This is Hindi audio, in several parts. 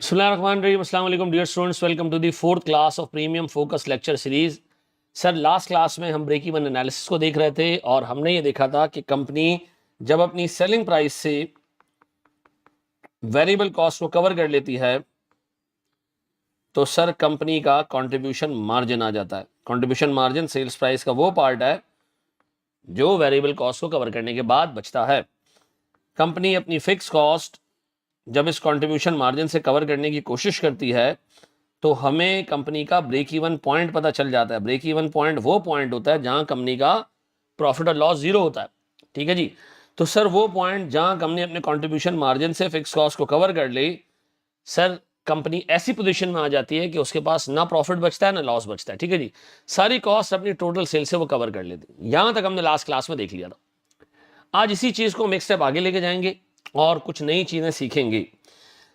बिस्मिल्लाहिर्रहमानिर्रहीम। अस्सलाम वालेकुम dear students, welcome to the fourth class of premium focus lecture series. Sir last class में हम ब्रेक इवन एनालिसिस को देख रहे थे और हमने ये देखा था कि कंपनी जब अपनी सेलिंग प्राइस से वेरिएबल कॉस्ट को कवर कर लेती है तो सर कंपनी का कंट्रीब्यूशन मार्जिन आ जाता है। कंट्रीब्यूशन मार्जिन सेल्स प्राइस का वो पार्ट है जो वेरिएबल कॉस्ट को कवर करने के बाद बचता है। कंपनी अपनी फिक्स कॉस्ट जब इस कंट्रीब्यूशन मार्जिन से कवर करने की कोशिश करती है तो हमें कंपनी का ब्रेक इवन पॉइंट पता चल जाता है। ब्रेक इवन पॉइंट वो पॉइंट होता है जहां कंपनी का प्रॉफिट और लॉस जीरो होता है। ठीक है जी। तो सर वो पॉइंट जहां कंपनी अपने कंट्रीब्यूशन मार्जिन से फिक्स कॉस्ट को कवर कर ले, सर कंपनी ऐसी पोजीशन में आ जाती है कि उसके पास ना प्रॉफिट बचता है ना लॉस बचता है। ठीक है जी। सारी कॉस्ट अपनी टोटल सेल से वो कवर कर लेती है। यहां तक हमने लास्ट क्लास में देख लिया था। आज इसी चीज को हम एक स्टेप आगे लेके जाएंगे और कुछ नई चीजें सीखेंगे।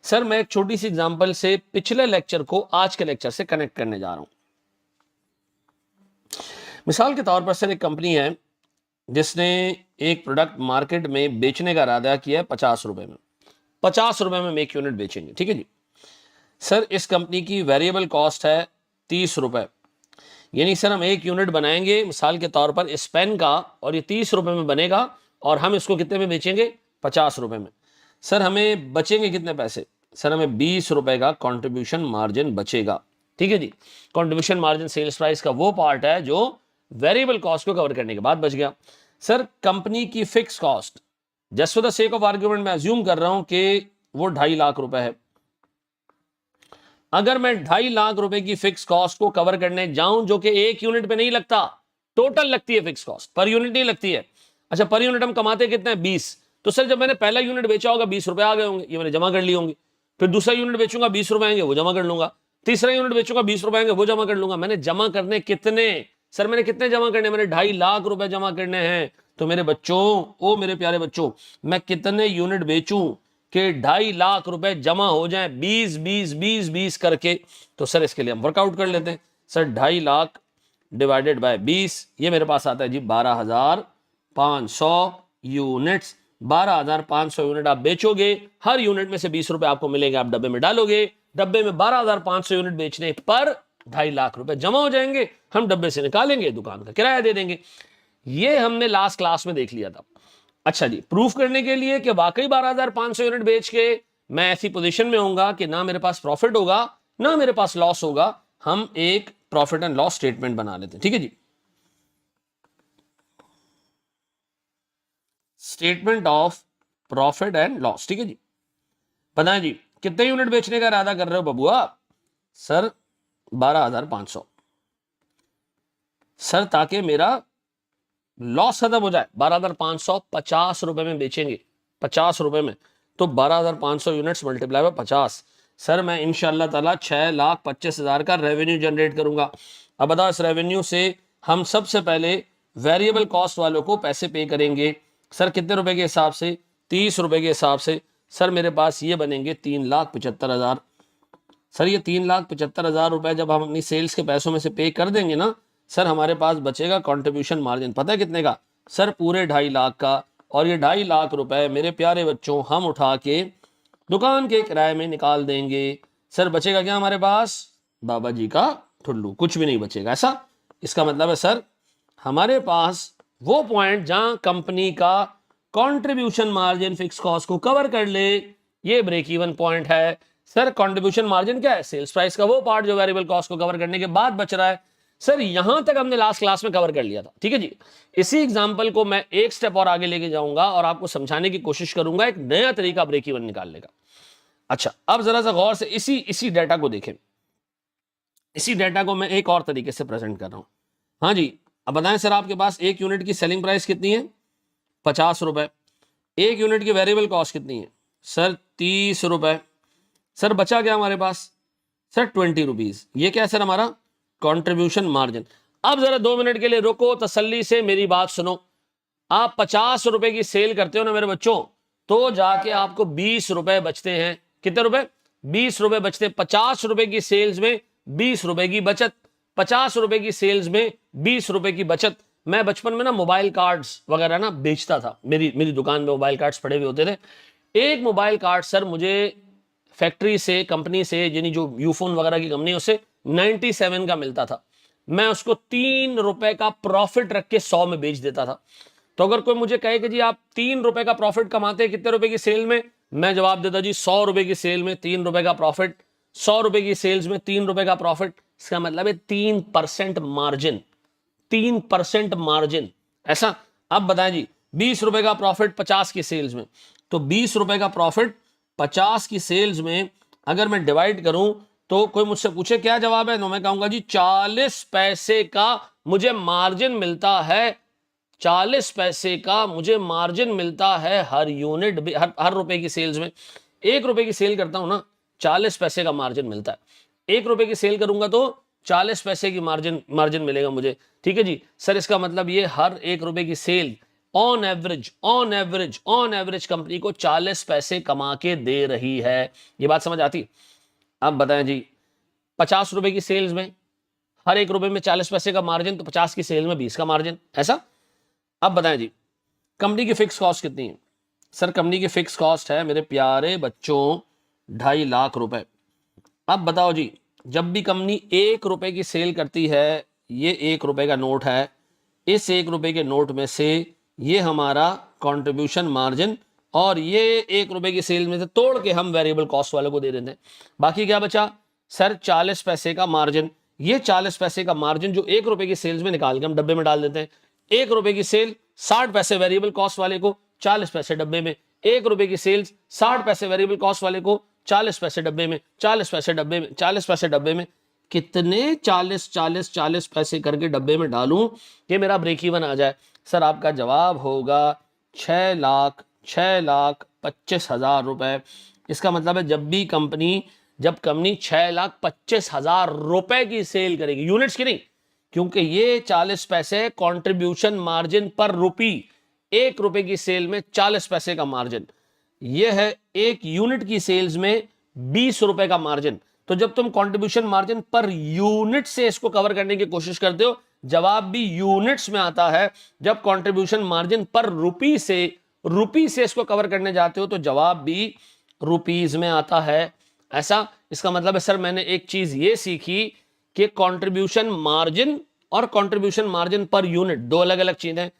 सर मैं एक छोटी सी एग्जांपल से पिछले लेक्चर को आज के लेक्चर से कनेक्ट करने जा रहा हूं। मिसाल के तौर पर सर एक कंपनी है जिसने एक प्रोडक्ट मार्केट में बेचने का इरादा किया है 50 रुपए में। 50 रुपए में हम एक यूनिट बेचेंगे। ठीक है जी। सर इस कंपनी की वेरिएबल कॉस्ट है 30 रुपए, यानी सर हम एक यूनिट बनाएंगे मिसाल के तौर पर इस पेन का और ये 30 रुपए में बनेगा और हम इसको कितने में बेचेंगे? 50 रुपए में। सर हमें बचेंगे कितने पैसे? सर हमें 20 रुपए का कंट्रीब्यूशन मार्जिन बचेगा। ठीक है जी। कंट्रीब्यूशन मार्जिन सेल्स प्राइस का वो पार्ट है जो वेरिएबल कॉस्ट को कवर करने के बाद बच गया। सर कंपनी की fix cost just for the sake of argument मैं अज्यूम कर रहा हूं कि वो 2.5 लाख रुपए है। अगर मैं 2.5 लाख रुपए की फिक्स कॉस्ट को कवर करने जाऊं जो कि एक यूनिट पे नहीं लगता, टोटल लगती है फिक्स कॉस्ट, पर यूनिट नहीं लगती है। अच्छा पर यूनिट हम कमाते कितने हैं? 20। तो सर जब मैंने पहला यूनिट बेचा होगा 20 रुपए आ गए होंगे, ये मैंने जमा कर लिए होंगे। फिर दूसरा यूनिट बेचूंगा 20 रुपए आएंगे, वो जमा कर लूंगा। तीसरा यूनिट बेचूंगा 20 रुपए आएंगे, वो जमा कर लूंगा। मैंने जमा करने कितने? सर मैंने कितने जमा करने? मैंने 2.5 लाख रुपए जमा करने हैं। तो मेरे बच्चों, ओ मेरे प्यारे बच्चों, मैं कितने यूनिट बेचूं कि 2.5 लाख रुपए जमा हो जाए 20 करके? तो सर इसके लिए हम वर्कआउट कर लेते हैं। सर 2.5 लाख डिवाइडेड बाय 20, ये मेरे पास आता है जी 12,500 यूनिट्स। 12,500 यूनिट आप बेचोगे, हर यूनिट में से 20 रुपए आपको मिलेंगे, आप डब्बे में डालोगे। डब्बे में 12,500 यूनिट बेचने पर 2.5 लाख रुपए जमा हो जाएंगे। हम डब्बे से निकालेंगे, दुकान का किराया दे देंगे। ये हमने लास्ट क्लास में देख लिया था। अच्छा जी, प्रूफ करने के लिए कि वाकई 12,500 यूनिट बेच के मैं ऐसी पोजीशन में होऊंगा कि ना मेरे पास प्रॉफिट होगा ना मेरे पास लॉस होगा, हम एक प्रॉफिट एंड लॉस स्टेटमेंट बना लेते हैं। ठीक है जी। Statement of profit and loss. ठीक है जी। बताएं जी कितने यूनिट बेचने का इरादा कर रहे हो बबुआ? सर 12,500। सर ताकि मेरा लॉस खत्म हो जाए 12,500 50 रुपए में बेचेंगे। 50 रुपए में तो 12,500 यूनिट्स मल्टीप्लाई बाय 50। सर मैं इंशाल्लाह ताला 6,25,000 का रेवेन्यू जनरेट करूंगा। अब बताओ इस रेवेन्यू से हम सबसे पहले वेरिएबल कॉस्ट वालों को पैसे पे करेंगे। सर कितने रुपए के हिसाब से? 30 रुपए के हिसाब से। सर मेरे पास ये बनेंगे 3,75,000। सर ये 3,75,000 रुपए जब हम अपनी सेल्स के पैसों में से पे कर देंगे ना, सर हमारे पास बचेगा कंट्रीब्यूशन मार्जिन। पता है कितने का? सर पूरे 2.5 लाख का। और ये 2.5 लाख रुपए मेरे प्यारे बच्चों हम उठा के दुकान के किराए में निकाल देंगे। सर बचेगा क्या हमारे पास? बाबा जी का ठुल्लू, कुछ भी नहीं बचेगा। ऐसा इसका मतलब है सर हमारे पास वो पॉइंट जहां कंपनी का कंट्रीब्यूशन मार्जिन फिक्स कॉस्ट को कवर कर ले, ये ब्रेक इवन पॉइंट है। सर कंट्रीब्यूशन मार्जिन क्या है? सेल्स प्राइस का वो पार्ट जो वेरिएबल कॉस्ट को कवर करने के बाद बच रहा है। सर यहां तक हमने लास्ट क्लास में कवर कर लिया था। ठीक है जी। इसी एग्जांपल को मैं एक स्टेप और आगे लेके जाऊंगा और आपको समझाने की कोशिश करूंगा एक नया तरीका ब्रेक इवन निकालने का। अच्छा अब जरा सा गौर से इसी डेटा को देखें। इसी डेटा को मैं एक और तरीके से प्रेजेंट कर रहा हूं। हाँ जी, अब बताएं सर आपके पास एक यूनिट की सेलिंग प्राइस कितनी है? 50 रुपए। एक यूनिट की वेरिएबल कॉस्ट कितनी है? सर 30 रुपए। सर बचा क्या हमारे पास? Sir 20 rupees. ये क्या है सर? हमारा कंट्रीब्यूशन मार्जिन। अब जरा 2 मिनट के लिए रुको, तसल्ली से मेरी बात सुनो। आप 50 रुपए की सेल करते हो ना मेरे बच्चों, तो जाके आपको 20 रुपए बचते हैं। कितने रुपए? 20 रुपए बचते हैं। 50 रुपए की सेल्स में 20 रुपए की बचत। 50 रुपए की सेल्स में 20 रुपए की बचत। मैं बचपन में ना मोबाइल कार्ड्स वगैरह ना बेचता था। मेरी दुकान में मोबाइल कार्ड्स पड़े हुए होते थे। एक मोबाइल कार्ड सर मुझे फैक्ट्री से, कंपनी से, यानी जो यूफोन वगैरह की कंपनी, उससे 97 का मिलता था, मैं उसको 3 रुपए का प्रॉफिट रख के 100 में बेच देता था। तो अगर कोई मुझे कहे कि जी आप 3 रुपए का प्रॉफिट कमाते हैं कितने रुपए की सेल में, मैं जवाब देता जी 100 रुपए की सेल में 3 रुपए का प्रॉफिट, 100 रुपए की सेल्स में 3 रुपए का प्रॉफिट। इसका मतलब है 3% मार्जिन, 3% मार्जिन। ऐसा अब बताएं जी, 20 रुपए का प्रॉफिट 50 की सेल्स में, तो 20 रुपए का प्रॉफिट 50 की सेल्स में अगर मैं डिवाइड करूं तो कोई मुझसे पूछे क्या जवाब है, तो मैं कहूंगा जी 40 पैसे का मुझे मार्जिन मिलता है, 40 पैसे का मुझे मार्जिन मिलता है हर यूनिट, हर रुपए की सेल्स में। 1 रुपए की सेल करता हूं ना, 40 पैसे का मार्जिन मिलता है। 1 रुपए की सेल करूंगा तो 40 पैसे की मार्जिन मिलेगा मुझे। ठीक है जी सर, इसका मतलब ये हर 1 रुपए की सेल ऑन एवरेज कंपनी को 40 पैसे कमा के दे रही है। ये बात समझ आती? अब बताएं जी, 50 रुपए की सेल्स में हर 1 रुपए में 40 पैसे का मार्जिन, तो 50 की सेल में 20 का मार्जिन। ऐसा अब बताएं जी, कंपनी की फिक्स कॉस्ट कितनी है? सर कंपनी की फिक्स कॉस्ट है मेरे प्यारे बच्चों 2.5 लाख रुपए। अब बताओ जी, जब भी कंपनी 1 रुपए की सेल करती है, ये 1 रुपए का नोट है, इस 1 रुपए के नोट में से ये हमारा कंट्रीब्यूशन मार्जिन, और ये 1 रुपए की सेल में से तोड़ के हम वेरिएबल कॉस्ट वाले को दे देते हैं। बाकी क्या बचा सर? 40 पैसे का मार्जिन। ये 40 पैसे का मार्जिन जो 1 रुपए की सेल्स में निकाल के हम डब्बे में डाल देते हैं। 1 रुपए की सेल 60 पैसे वेरिएबल कॉस्ट वाले को, 40 पैसे डब्बे में। 1 रुपए की सेल्स 60 पैसे वेरिएबल कॉस्ट वाले को, 40 पैसे डब्बे में, 40 पैसे डब्बे में, 40 पैसे डब्बे में। कितने 40 पैसे करके डब्बे में डालूं कि मेरा ब्रेक इवन आ जाए? सर आपका जवाब होगा 6,25,000 रुपए। इसका मतलब है जब कंपनी 6,25,000 रुपए की सेल करेगी, यूनिट्स की नहीं, क्योंकि ये 40 पैसे कंट्रीब्यूशन मार्जिन पर रुपी, 1 रुपए की सेल में 40 पैसे का मार्जिन, यह है 1 यूनिट की सेल्स में 20 रुपए का मार्जिन। तो जब तुम कंट्रीब्यूशन मार्जिन पर यूनिट से इसको कवर करने की कोशिश करते हो, जवाब भी यूनिट्स में आता है। जब कंट्रीब्यूशन मार्जिन पर रुपी से इसको कवर करने जाते हो तो जवाब भी रुपीज में आता है। ऐसा इसका मतलब है सर मैंने एक चीज ये सीखी कि कंट्रीब्यूशन मार्जिन और कंट्रीब्यूशन मार्जिन पर यूनिट दो अलग अलग चीजें हैं।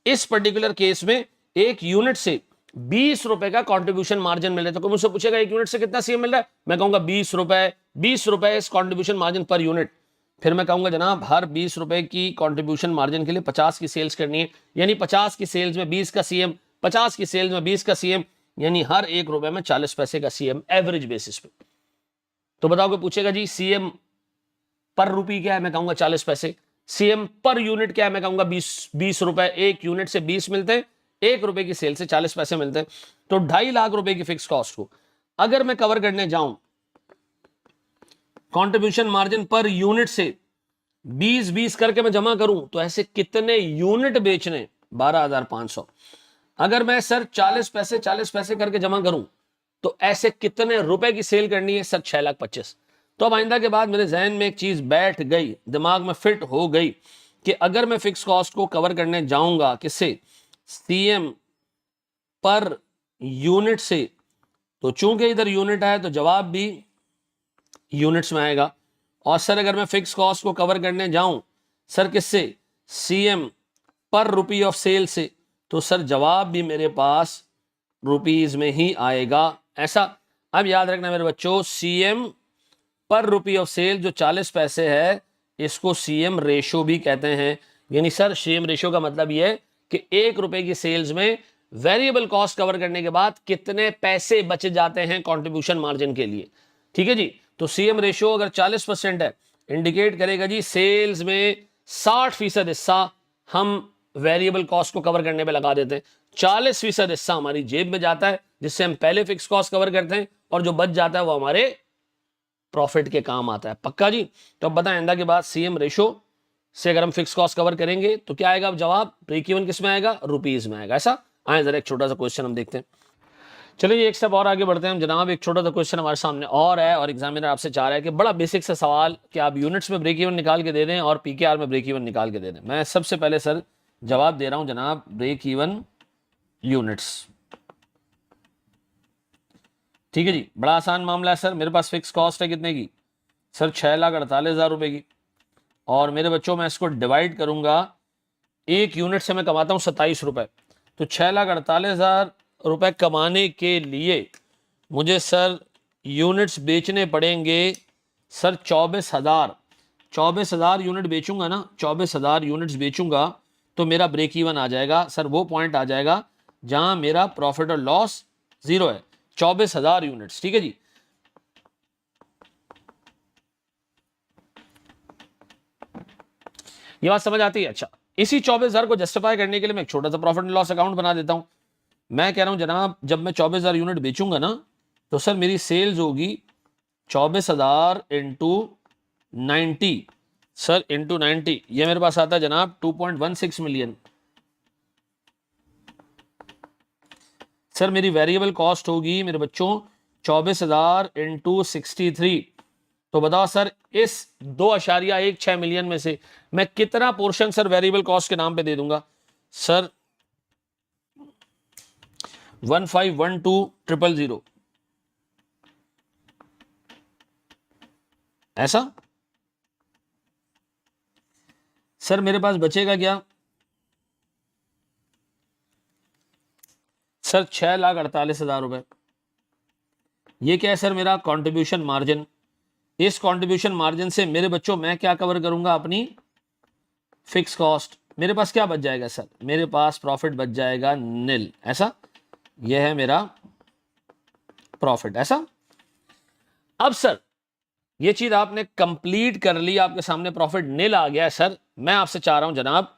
इस पर्टिकुलर केस में 1 यूनिट से 20 रुपए का कंट्रीब्यूशन मार्जिन मिल रहा है। तो कोई मुझसे पूछेगा 1 यूनिट से कितना सीएम मिल रहा है, मैं कहूंगा 20 रुपए, 20 रुपए इस कंट्रीब्यूशन मार्जिन पर यूनिट। फिर मैं कहूंगा जनाब हर 20 रुपए की कंट्रीब्यूशन मार्जिन के लिए 50 की सेल्स करनी है, यानी 50 की सेल्स में 20 का सीएम, 50 की सेल्स में 20 का सीएम, यानी हर 1 रुपए में 40 पैसे का सीएम एवरेज बेसिस पे। तो बताओ कि पूछेगा जी सीएम पर रुपी क्या है, मैं कहूंगा 40 पैसे। सीएम पर यूनिट क्या है, मैं कहूंगा 20 रुपए। 1 यूनिट से 20 मिलते हैं, 1 रुपए की सेल से 40 पैसे मिलते हैं। तो 2.5 लाख रुपए की फिक्स कॉस्ट को अगर मैं कवर करने जाऊं कंट्रीब्यूशन मार्जिन पर यूनिट से 20 करके मैं जमा करूं तो ऐसे कितने यूनिट बेचने? 12,500। अगर मैं सर 40 पैसे करके जमा करूं तो ऐसे कितने रुपए की सेल करनी है? सर 6,25,000। तो अब आइंदा के बाद मेरे जहन में एक चीज बैठ गई, दिमाग में फिट हो गई कि अगर मैं फिक्स कॉस्ट को कवर करने जाऊंगा किससे? सीएम पर यूनिट से, तो चूंकि इधर यूनिट है तो जवाब भी यूनिट्स में आएगा। और सर अगर मैं फिक्स कॉस्ट को कवर करने जाऊं सर किससे? सीएम पर रुपी ऑफ सेल से, तो सर जवाब भी मेरे पास रुपीज में ही आएगा। ऐसा अब याद रखना मेरे बच्चों, सीएम पर रुपी ऑफ सेल जो 40 पैसे है इसको सीएम रेशो भी कहते हैं। यानी सर सीएम रेशो का मतलब यह है कि 1 रुपए की सेल्स में वेरिएबल कॉस्ट कवर करने के बाद कितने पैसे बच जाते हैं कंट्रीब्यूशन मार्जिन के लिए। ठीक है जी, तो सीएम रेशो अगर 40% है इंडिकेट करेगा जी सेल्स में 60% हिस्सा हम वेरिएबल कॉस्ट को कवर करने पे लगा देते हैं, 40% हिस्सा हमारी जेब में जाता है जिससे हम पहले फिक्स कॉस्ट कवर करते हैं, और जो बच जाता है वो हमारे प्रॉफिट के काम आता है। पक्का जी? तो अब बताएं आइंदा के बाद सीएम रेशो से अगर हम फिक्स कॉस्ट कवर करेंगे तो क्या आएगा? अब जवाब ब्रेक इवन किस में आएगा? रुपीज में आएगा। ऐसा आए जरा एक छोटा सा क्वेश्चन हम देखते हैं। चलिए एक स्टेप और आगे बढ़ते हैं हम जनाब। एक छोटा सा क्वेश्चन हमारे सामने और है, और एग्जामिनर आपसे चाह रहा है कि बड़ा बेसिक सा सवाल कि आप यूनिट्स में ब्रेक इवन निकाल के दे दें और पीकेआर में ब्रेक इवन निकाल के दे दें। मैं सबसे पहले सर जवाब दे रहा हूं जनाब ब्रेक इवन यूनिट्स। ठीक है जी, बड़ा आसान मामला है सर। मेरे पास फिक्स कॉस्ट है कितने की सर, 6,48,000 रुपए की। और मेरे बच्चों मैं इसको डिवाइड करूंगा, एक यूनिट से मैं कमाता हूं 27 रुपए। तो 6,48,000 रुपए कमाने के लिए मुझे सर यूनिट्स बेचने पड़ेंगे सर 24,000। 24,000 यूनिट बेचूंगा ना, 24,000 यूनिट्स बेचूंगा तो मेरा ब्रेक इवन आ जाएगा सर, वो पॉइंट आ जाएगा जहां मेरा प्रॉफिट और लॉस जीरो है। 24,000 यूनिट्स, ठीक है जी। ये बात समझ आती है? अच्छा, इसी 24,000 को जस्टिफाई करने के लिए मैं एक छोटा सा प्रॉफिट एंड लॉस अकाउंट बना देता हूं। मैं कह रहा हूं जनाब, जब मैं 24,000 यूनिट बेचूंगा ना, तो सर मेरी सेल्स होगी 24,000 इंटू 90 सर, इंटू 90, ये मेरे पास आता है जनाब 2.16 मिलियन। सर मेरी वेरिएबल कॉस्ट होगी मेरे बच्चों 24,000 इंटू 63। तो बताओ सर, इस 2.16 मिलियन में से मैं कितना पोर्शन सर वेरिएबल कॉस्ट के नाम पे दे दूंगा सर? 1512,000 ऐसा। सर मेरे पास बचेगा क्या सर? 6,48,000 रुपए। ये क्या है सर? मेरा कंट्रीब्यूशन मार्जिन। इस कंट्रीब्यूशन मार्जिन से मेरे बच्चों मैं क्या कवर करूंगा? अपनी फिक्स कॉस्ट। मेरे पास क्या बच जाएगा सर? मेरे पास प्रॉफिट बच जाएगा नील। ऐसा, यह है मेरा प्रॉफिट। ऐसा। अब सर ये चीज आपने कंप्लीट कर ली, आपके सामने प्रॉफिट नील आ गया है सर। मैं आपसे चाह रहा हूं जनाब,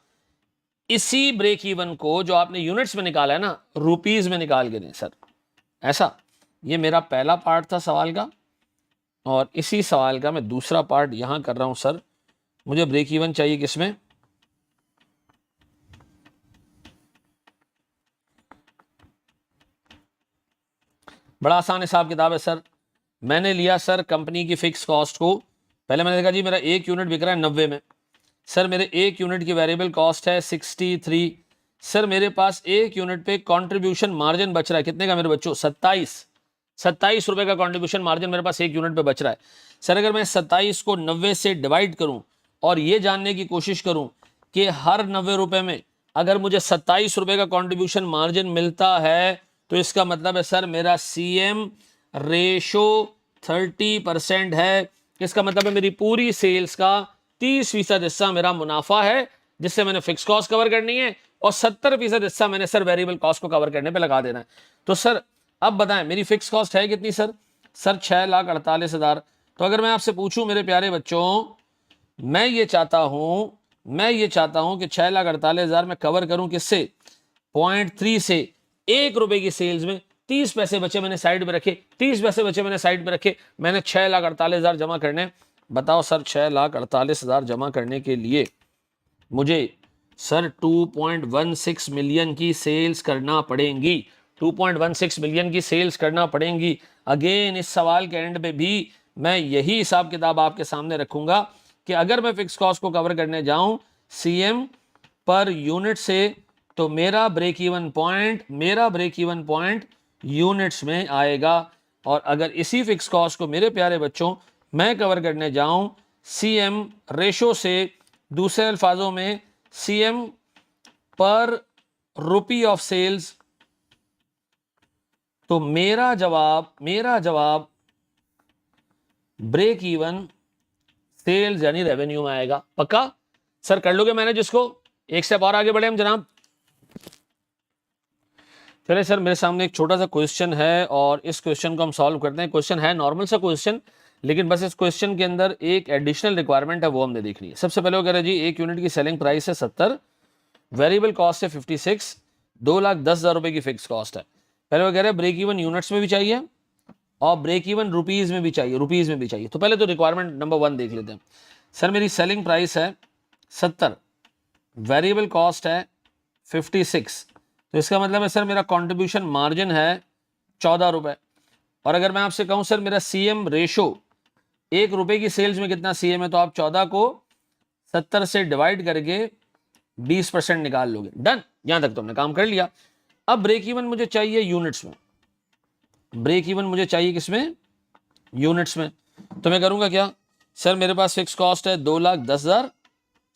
इसी ब्रेक इवन को जो आपने यूनिट्स में निकाला है ना, रुपीज में निकाल के दें सर। ऐसा, ये मेरा पहला पार्ट था सवाल का, और इसी सवाल का मैं दूसरा पार्ट यहां कर रहा हूं सर। मुझे ब्रेक इवन चाहिए किसमें? बड़ा आसान हिसाब किताब है सर। मैंने लिया सर कंपनी की फिक्स कॉस्ट को। पहले मैंने देखा जी मेरा एक यूनिट बिक रहा है 90 में। सर मेरे एक यूनिट की वेरिएबल कॉस्ट है 63। सर मेरे पास एक यूनिट पे कंट्रीब्यूशन मार्जिन बच रहा है कितने का मेरे बच्चों? 27 रुपए का कंट्रीब्यूशन मार्जिन मेरे पास एक यूनिट पे बच रहा है। सर अगर मैं 27 को 90 से डिवाइड करूं और ये जानने की कोशिश करूं कि हर 90 रुपए में अगर मुझे 27 रुपए का कंट्रीब्यूशन मार्जिन मिलता है, तो इसका मतलब है सर मेरा सीएम रेशो 30% है। इसका मतलब है मेरी पूरी सेल्स का 30% हिस्सा मेरा मुनाफा है, जिससे मैंने फिक्स कॉस्ट कवर करनी है, और 70% हिस्सा मैंने सर वेरिएबल कॉस्ट को कवर करने पे लगा देना है। तो सर अब बताएं मेरी फिक्स कॉस्ट है कितनी सर? सर 6,48,000। तो अगर मैं आपसे पूछूं मेरे प्यारे बच्चों, मैं ये चाहता हूं कि 6,48,000 में कवर करूं किससे? 0.3 से। 1 रुपए की सेल्स में 30 पैसे बचे मैंने साइड में रखे, 30 पैसे बचे मैंने साइड में रखे, मैंने 6,48,000 जमा करने। बताओ सर 6,48,000 जमा करने के लिए मुझे सर 2.16 मिलियन की सेल्स करना पड़ेंगी। 2.16 मिलियन की सेल्स करना पड़ेंगी। अगेन इस सवाल के एंड पे भी मैं यही हिसाब किताब आपके सामने रखूंगा कि अगर मैं फिक्स कॉस्ट को कवर करने जाऊं सीएम पर यूनिट से, तो मेरा ब्रेक इवन पॉइंट यूनिट्स में आएगा। और अगर इसी फिक्स कॉस्ट को मेरे प्यारे बच्चों मैं कवर करने जाऊं सीएम रेशो से, दूसरे अल्फाजों में सीएम पर रुपी ऑफ सेल्स, तो मेरा जवाब ब्रेक इवन सेल्स यानी रेवेन्यू में आएगा। पक्का सर? कर लोगे मैनेज इसको? एक स्टेप और आगे बढ़े हम जनाब। चलिए सर, मेरे सामने एक छोटा सा क्वेश्चन है और इस क्वेश्चन को हम सॉल्व करते हैं। क्वेश्चन है नॉर्मल सा क्वेश्चन, लेकिन बस इस क्वेश्चन के अंदर एक एडिशनल रिक्वायरमेंट है, वो हमने देखनी है। सबसे पहले वो कह रहे हैं जी एक यूनिट की सेलिंग प्राइस है 70, वेरिएबल कॉस्ट है 56, 2,10,000 रुपए की फिक्स कॉस्ट है। पहले वो कह रहे हैं ब्रेक इवन यूनिट्स में भी चाहिए और ब्रेक इवन रुपीज में भी चाहिए, तो पहले तो रिक्वायरमेंट नंबर 1 देख लेते हैं। सर मेरी सेलिंग प्राइस है 70, वेरिएबल कॉस्ट है 56, तो इसका मतलब है सर मेरा कंट्रीब्यूशन मार्जिन है 14 रुपए। और अगर मैं आपसे कहूं सर मेरा सीएम रेशो 1 रुपए की सेल्स में कितना सीएम है, तो आप 14 को 70 से डिवाइड करके 20% निकाल लोगे। डन, यहां तक तो हमने काम कर लिया। अब ब्रेक इवन मुझे चाहिए यूनिट्स में। ब्रेक इवन मुझे चाहिए किसमें, यूनिट्स में। तो मैं करूंगा क्या सर, मेरे पास फिक्स कॉस्ट है 2,10,000,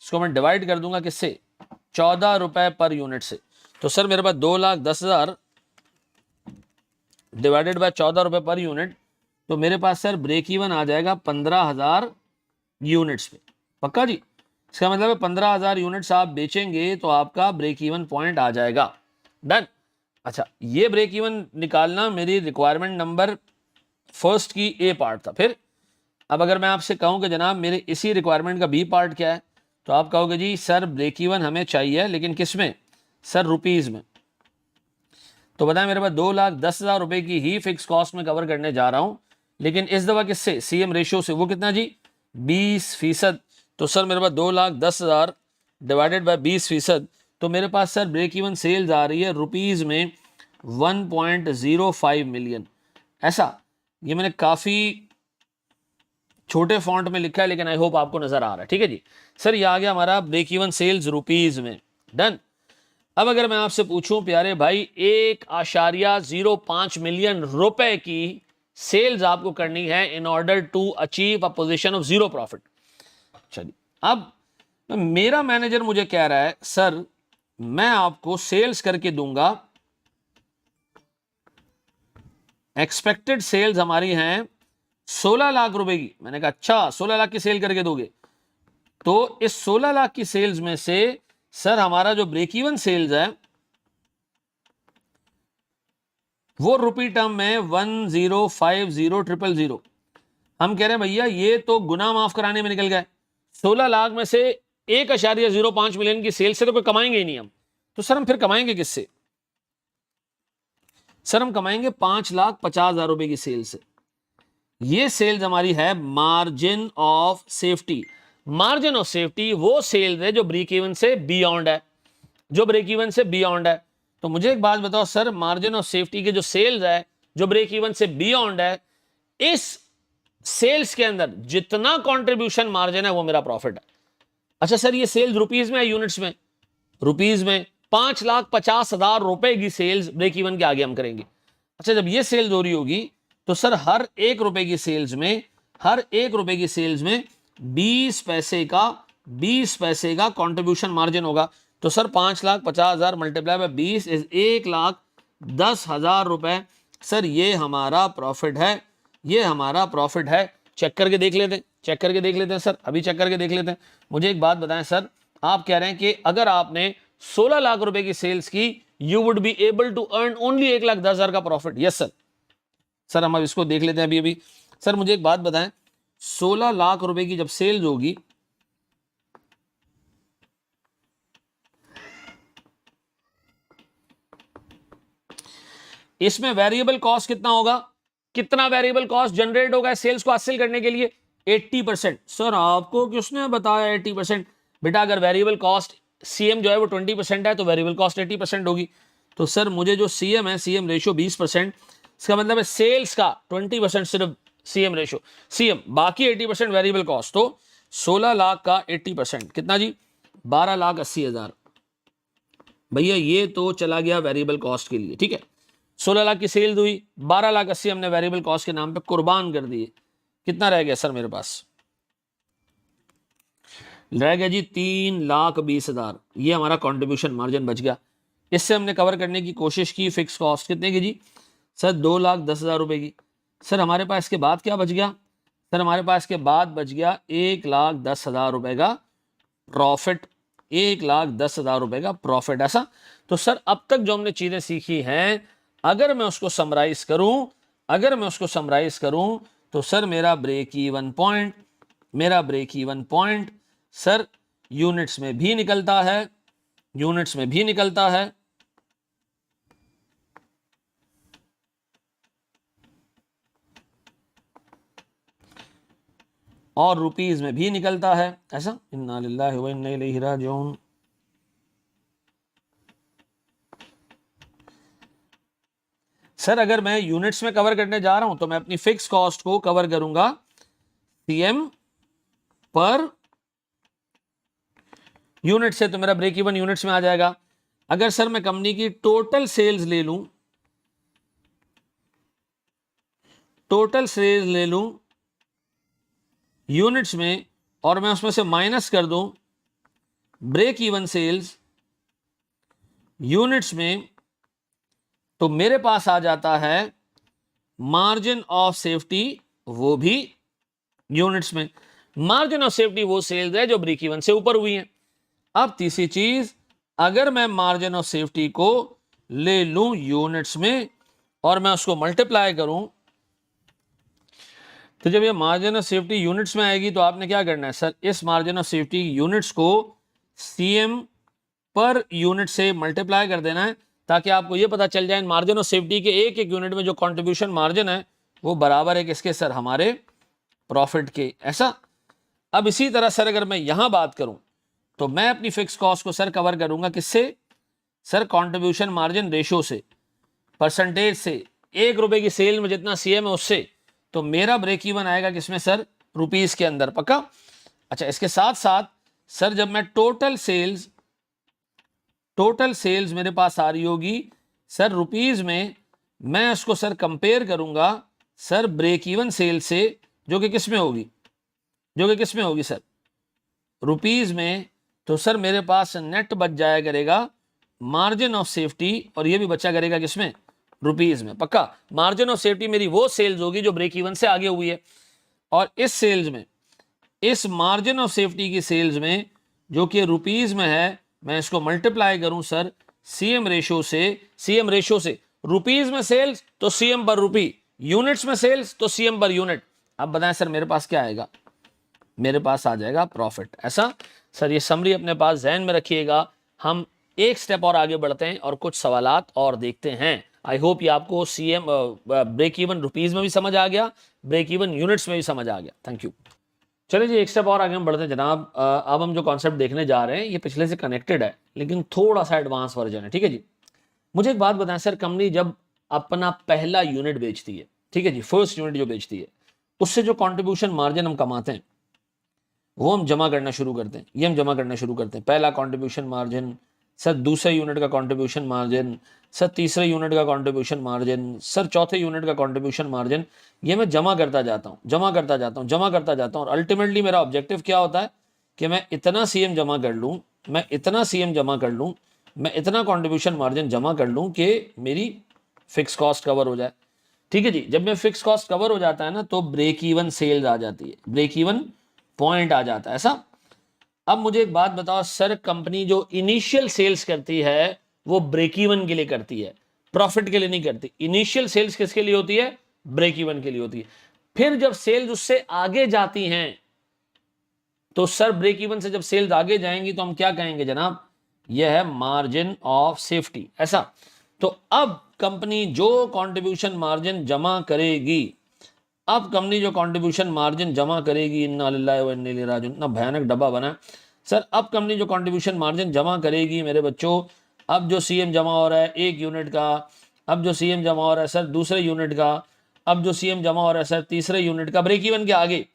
इसको मैं डिवाइड कर दूंगा किससे, 14 रुपए पर यूनिट से। तो सर मेरे पास 2,10,000 डिवाइडेड बाय 14 रुपए पर यूनिट, तो मेरे पास सर ब्रेक इवन आ जाएगा 15,000 यूनिट्स पे। पक्का जी, इसका मतलब है 15,000 यूनिट्स आप बेचेंगे तो आपका ब्रेक इवन पॉइंट आ जाएगा। डन। अच्छा, ये ब्रेक इवन निकालना मेरी रिक्वायरमेंट नंबर फर्स्ट की ए पार्ट था। फिर अब अगर मैं आपसे कहूं कि जनाब मेरे इसी रिक्वायरमेंट का बी पार्ट क्या है, तो आप कहोगे जी सर ब्रेक इवन हमें चाहिए लेकिन किस में सर, रुपीज में। तो बताएं, मेरे पास 2,10,000 रुपए की ही फिक्स कॉस्ट में कवर करने जा रहा हूं, लेकिन इस दफा किससे, सीएम रेशियो से। वो कितना जी, 20%। तो सर मेरे पास 2,10,000 डिवाइडेड बाय 20%, तो मेरे पास सर ब्रेक इवन सेल्स आ रही है रुपीज में 1.05 मिलियन। ऐसा, ये मैंने काफी छोटे फॉन्ट में लिखा है लेकिन आई होप आपको नजर आ रहा है। ठीक है जी, सर ये आ गया हमारा ब्रेक इवन सेल्स रुपीज में। डन। अब अगर मैं आपसे पूछूं प्यारे भाई, 1.05 मिलियन रुपए की सेल्स आपको करनी है in order to achieve a position of zero profit. चलिए, अब मेरा मैनेजर मुझे कह रहा है सर मैं आपको सेल्स करके दूंगा, एक्सपेक्टेड सेल्स हमारी हैं 16 लाख रुपए की। मैंने कहा अच्छा 16 लाख की सेल करके दोगे, तो इस 16 लाख की सेल्स में से सर हमारा जो ब्रेक इवन सेल्स है वो रुपी टर्म में 1,050,000। हम कह रहे हैं भैया ये तो गुना माफ कराने में निकल गए, 16 लाख में से 1.05 मिलियन की सेल से तो कोई कमाएंगे ही नहीं हम। तो सर हम फिर कमाएंगे किससे, सर हम कमाएंगे 5,50,000 रुपए की सेल से। ये सेल्स हमारी है margin of safety. Margin of safety वो सेल्स है जो ब्रेक इवन से बियॉन्ड है, जो ब्रेक इवन से बियॉन्ड है। तो मुझे एक बात बताओ सर, मार्जिन ऑफ सेफ्टी के जो सेल्स है जो ब्रेक इवन से बियॉन्ड है, इस सेल्स के अंदर जितना कंट्रीब्यूशन मार्जिन है वो मेरा प्रॉफिट है। अच्छा सर ये सेल्स रुपीज में है यूनिट्स में, रुपीज में 5,50,000 रुपए की सेल्स ब्रेक इवन के आगे हम करेंगे। अच्छा जब ये सेल्स हो रही होगी तो सर हर 1 रुपए की सेल्स में, हर 1 रुपए की सेल्स में 20 पैसे का कंट्रीब्यूशन मार्जिन होगा। तो सर 5,50,000 मल्टीप्लाई बाय 20 इज 1,10,000 रुपए। सर ये हमारा प्रॉफिट है, ये हमारा प्रॉफिट है। चेक करके देख लेते हैं, चेक करके देख लेते हैं सर, अभी चेक करके देख लेते हैं। मुझे एक बात बताएं सर, आप कह रहे हैं कि अगर आपने 16 लाख रुपए की सेल्स की, you would be able to earn only 1,10,000 का प्रॉफिट। Yes sir. सर हम अब इसको देख लेते हैं अभी अभी। सर मुझे एक बात बताएं, 16 लाख रुपए की जब सेल्स होगी, इसमें वेरिएबल कॉस्ट कितना होगा, कितना वेरिएबल कॉस्ट जनरेट होगा सेल्स को हासिल करने के लिए, 80%। सर आपको किसने बताया 80%? बेटा अगर वेरिएबल कॉस्ट सीएम जो है वो 20% है तो वेरिएबल कॉस्ट 80% होगी। तो सर मुझे जो सीएम है, सीएम रेशियो 20%, इसका मतलब है सेल्स का 20% सिर्फ सीएम रेशियो, सीएम बाकी 80% वेरिएबल कॉस्ट। तो 16 लाख का 80% कितना जी, 12,80,000। भैया ये तो चला गया वेरिएबल कॉस्ट के लिए। ठीक है, 16 लाख की सेल्स हुई, 12,80,000 हमने वेरिएबल कॉस्ट के नाम पे कुर्बान कर दिए। कितना रह गया सर मेरे पास, रह गया जी 3,20,000। ये हमारा कंट्रीब्यूशन मार्जिन बच गया। इससे हमने कवर करने की कोशिश की फिक्स कॉस्ट कितने की जी सर, 2,10,000 रुपए की। सर हमारे पास इसके बाद क्या बच गया, सर हमारे पास इसके बाद बच गया 1,10,000 रुपए का प्रॉफिट, 1,10,000 रुपए का प्रॉफिट। ऐसा, तो सर अब तक जो हमने चीजें सीखी हैं, अगर मैं उसको समराइज करूं, अगर मैं उसको समराइज करूं, तो सर मेरा ब्रेक इवन पॉइंट, मेरा break even point sir units में भी निकलता है, यूनिट्स में भी निकलता है, और रुपीज में भी निकलता है। ऐसा, इन्ना लिल्लाहि व इन्ना इलैहि राजिऊन। सर अगर मैं यूनिट्स में कवर करने जा रहा हूं तो मैं अपनी फिक्स कॉस्ट को कवर करूंगा सीएम पर यूनिट से, तो मेरा ब्रेक इवन यूनिट्स में आ जाएगा। अगर सर मैं कंपनी की टोटल सेल्स ले लूं, टोटल सेल्स ले लूं यूनिट्स में और मैं उसमें से माइनस कर दूं ब्रेक इवन सेल्स यूनिट्स में, तो मेरे पास आ जाता है मार्जिन ऑफ सेफ्टी, वो भी यूनिट्स में। मार्जिन ऑफ सेफ्टी वो सेल्स है जो ब्रेक इवन से ऊपर हुई है। अब तीसरी चीज, अगर मैं मार्जिन ऑफ सेफ्टी को ले लूं यूनिट्स में और मैं उसको मल्टीप्लाई करूं, तो जब ये मार्जिन ऑफ सेफ्टी यूनिट्स में आएगी तो आपने क्या करना है सर, इस मार्जिन ऑफ सेफ्टी यूनिट्स को सीएम पर यूनिट से मल्टीप्लाई कर देना है, ताकि आपको ये पता चल जाए मार्जिन ऑफ सेफ्टी के एक एक यूनिट में जो कंट्रीब्यूशन मार्जिन है वो बराबर है किसके सर, हमारे प्रॉफिट के। ऐसा। अब इसी तरह सर अगर मैं यहां बात करूं तो मैं अपनी फिक्स कॉस्ट को सर कवर करूंगा किससे सर, कंट्रीब्यूशन मार्जिन रेशियो से, परसेंटेज से। 1 रुपए की सेल में जितना सीएम है उससे, तो मेरा ब्रेक इवन आएगा किसमें सर, रुपीस के अंदर। पक्का। अच्छा, इसके साथ साथ सर जब मैं टोटल सेल्स मेरे पास आ रही होगी सर रुपीस में, मैं उसको सर कंपेयर करूंगा सर ब्रेक इवन सेल से, जो कि किस में होगी सर, रुपीस में। तो सर मेरे पास नेट बच जाया करेगा मार्जिन ऑफ सेफ्टी, और ये भी बचा करेगा किसमें, रुपीस में। पक्का। मार्जिन ऑफ सेफ्टी मेरी वो सेल्स होगी जो ब्रेक इवन से आगे हुई है, और इस सेल्स में, इस मार्जिन ऑफ सेफ्टी की सेल्स में जो कि रुपीस में है, मैं इसको मल्टीप्लाई करूं सर सीएम रेशियो से। रुपीस में सेल्स तो सीएम पर रुपी, यूनिट्स में सेल्स तो सीएम पर यूनिट। अब बताएं सर मेरे पास क्या आएगा, मेरे पास आ जाएगा प्रॉफिट। ऐसा सर, ये समरी अपने पास ध्यान में रखिएगा। हम एक स्टेप और आगे बढ़ते हैं और कुछ सवालात और देखते हैं। आई होप ये आपको सीएम ब्रेक इवन रुपीस में भी समझ आ गया, ब्रेक इवन यूनिट्स में भी समझ आ गया। Thank you. चलिए जी, एक स्टेप और आगे हम बढ़ते हैं जनाब। अब हम जो कॉन्सेप्ट देखने जा रहे हैं ये पिछले से कनेक्टेड है, लेकिन थोड़ा सा एडवांस वर्जन है। ठीक है जी। मुझे एक बात बताएं सर, कंपनी जब अपना पहला यूनिट बेचती है, ठीक है जी, फर्स्ट यूनिट जो बेचती है, उससे जो कॉन्ट्रीब्यूशन मार्जिन हम कमाते हैं वो हम जमा करना शुरू करते हैं। ये हम जमा करना शुरू करते हैं, पहला कॉन्ट्रीब्यूशन मार्जिन सर, दूसरे यूनिट का कॉन्ट्रीब्यूशन मार्जिन सर, तीसरे यूनिट का कॉन्ट्रीब्यूशन मार्जिन सर, चौथे यूनिट का कॉन्ट्रीब्यूशन मार्जिन। ये मैं जमा करता जाता हूँ, और अल्टीमेटली मेरा ऑब्जेक्टिव क्या होता है कि मैं इतना सीएम जमा कर लूँ, मैं इतना कॉन्ट्रीब्यूशन मार्जिन जमा कर लूँ कि मेरी फिक्स कॉस्ट कवर हो जाए। ठीक है जी। जब मैं फिक्स कॉस्ट कवर हो जाता है ना, तो ब्रेक इवन सेल्स आ जाती है, ब्रेक इवन पॉइंट आ जाता है। ऐसा। अब मुझे एक बात बताओ सर, कंपनी जो इनिशियल सेल्स करती है वो ब्रेक इवन के लिए करती है, प्रॉफिट के लिए नहीं करती। इनिशियल सेल्स किसके लिए होती है, ब्रेक इवन के लिए होती है। फिर जब सेल्स उससे आगे जाती हैं, तो सर ब्रेक इवन से जब सेल्स आगे जाएंगी तो हम क्या कहेंगे जनाब, यह है मार्जिन ऑफ सेफ्टी। ऐसा। तो अब कंपनी जो कंट्रीब्यूशन मार्जिन जमा करेगी, इन्ना लिल्लाहि व इन्ना इलैहि राजिऊन, इतना भयानक डब्बा बना सर। अब कंपनी जो कंट्रीब्यूशन मार्जिन जमा करेगी मेरे बच्चों, अब जो सीएम जमा हो रहा है एक यूनिट का, अब जो सीएम जमा हो रहा है सर दूसरे यूनिट का, अब जो सीएम जमा हो रहा है सर तीसरे यूनिट का, ब्रेक इवन के आगे,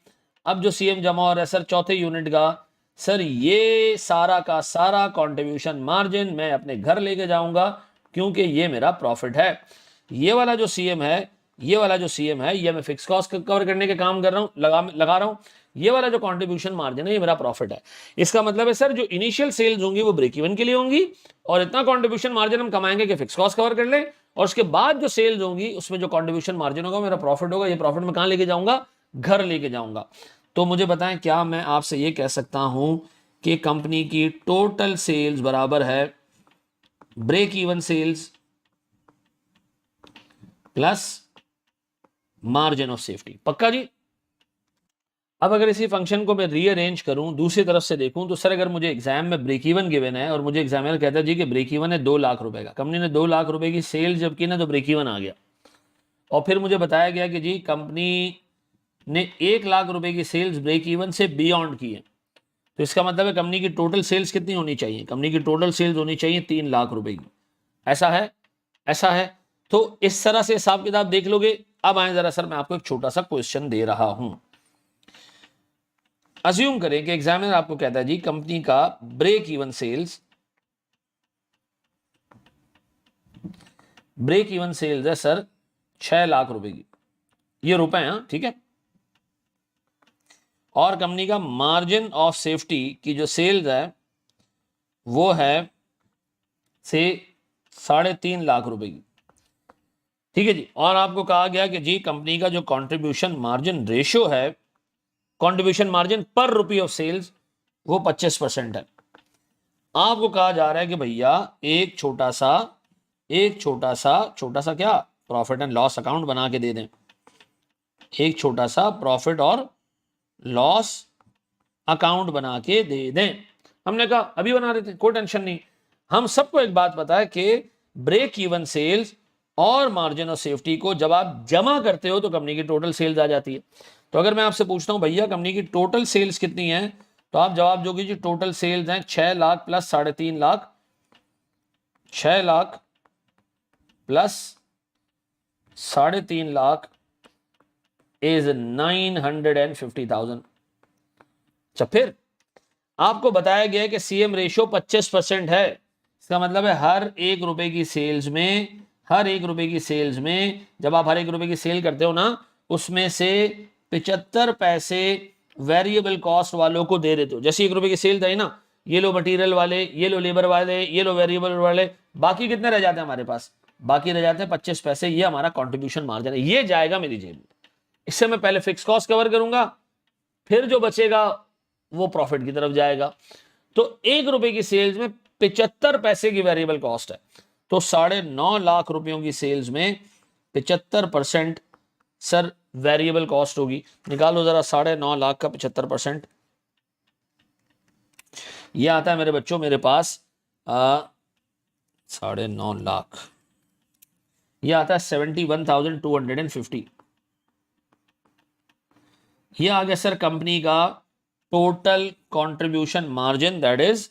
अब जो सीएम जमा हो रहा है सर चौथे यूनिट का, सर ये सारा का सारा कंट्रीब्यूशन मार्जिन मैं अपने घर लेके जाऊंगा, क्योंकि ये मेरा प्रॉफिट है। ये वाला जो सीएम है, ये मैं फिक्स कॉस्ट कवर करने के काम कर रहा हूं, लगा रहा हूं। ये वाला जो कंट्रीब्यूशन मार्जिन है ये मेरा प्रॉफिट है। इसका मतलब है सर जो इनिशियल सेल्स होंगी वो ब्रेक इवन के लिए होंगी, और इतना कंट्रीब्यूशन मार्जिन हम कमाएंगे कि फिक्स कॉस्ट कवर कर ले, और उसके बाद जो सेल्स होंगी उसमें जो कंट्रीब्यूशन मार्जिन होगा मेरा प्रॉफिट होगा। ये प्रॉफिट में कहां लेके जाऊंगा, घर लेके जाऊंगा। तो मुझे बताएं, क्या मैं आपसे ये कह सकता हूं कि कंपनी की टोटल सेल्स बराबर है break even sales plus margin of safety. पक्का जी। अब अगर इसी फंक्शन को मैं रीअरेंज करूं, दूसरी तरफ से देखूं, तो सर अगर मुझे एग्जाम में ब्रेक इवन गिवन है और मुझे एग्जामिनर कहता है जी कि ब्रेक इवन है 2 लाख रुपए का, कंपनी ने 2 लाख रुपए की सेल्स जब की ना तो ब्रेक इवन आ गया, और फिर मुझे बताया गया कि जी कंपनी ने 1 लाख रुपए की सेल्स ब्रेक इवन से बियॉन्ड की है, तो इसका मतलब है कंपनी की टोटल सेल्स कितनी होनी चाहिए, कंपनी की टोटल सेल्स होनी चाहिए 3 लाख रुपए की। ऐसा है। तो इस तरह से हिसाब किताब देख लोगे। अब आए जरा सर, मैं आपको एक छोटा सा क्वेश्चन दे रहा हूं। अज्यूम करें कि एग्जामिनर आपको कहता है जी कंपनी का ब्रेक इवन सेल्स है सर 6 लाख रुपए की, ये रुपए हैं, ठीक है। और कंपनी का मार्जिन ऑफ सेफ्टी की जो सेल्स है वो है से 3.5 लाख रुपए की, ठीक है जी। और आपको कहा गया कि जी कंपनी का जो कंट्रीब्यूशन मार्जिन रेशियो है, कंट्रीब्यूशन मार्जिन पर रुपी ऑफ सेल्स, वो 25% है। आपको कहा जा रहा है कि भैया एक छोटा सा क्या प्रॉफिट एंड लॉस अकाउंट बना के दे दें, एक छोटा सा प्रॉफिट और लॉस अकाउंट बना के दे दें। हमने कहा अभी बना देते हैं, कोई टेंशन नहीं। हम सबको एक बात पता है कि ब्रेक इवन सेल्स और मार्जिन ऑफ सेफ्टी को जब आप जमा करते हो तो कंपनी की टोटल सेल्स आ जाती है। तो अगर मैं आपसे पूछता हूं भैया कंपनी की टोटल सेल्स कितनी है, तो आप जवाब दोगे जी टोटल सेल्स हैं 6 lakh plus 3.5 lakh, 6 lakh plus 3.5 lakh is 950,000। अच्छा, फिर आपको बताया गया कि सीएम रेशियो 25% है। इसका मतलब है हर एक रुपए की सेल्स में जब आप हर एक रुपए की सेल करते हो ना, उसमें से 75 पैसे वेरिएबल कॉस्ट वालों को दे देते हो। जैसे 1 रुपए की सेल आई ना, ये लो मटेरियल वाले, ये लो लेबर वाले, ये लो वेरिएबल वाले, बाकी कितने रह जाते हैं हमारे पास? बाकी रह जाते हैं 25 पैसे। ये हमारा कंट्रीब्यूशन मार्जिन है, ये जाएगा मेरी जेब में। इससे मैं पहले फिक्स कॉस्ट कवर करूंगा, फिर जो बचेगा वो प्रॉफिट की तरफ जाएगा। तो 1 रुपए की सेल्स में 75 पैसे की वेरिएबल कॉस्ट है, तो 9.5 लाख रुपयों की सेल्स में 75% सर वेरिएबल कॉस्ट होगी। निकालो जरा 9.5 लाख का 75%। ये आता है मेरे बच्चों मेरे पास 9.5 लाख, ये आता है 71,250। ये आ गया सर कंपनी का total contribution margin, that is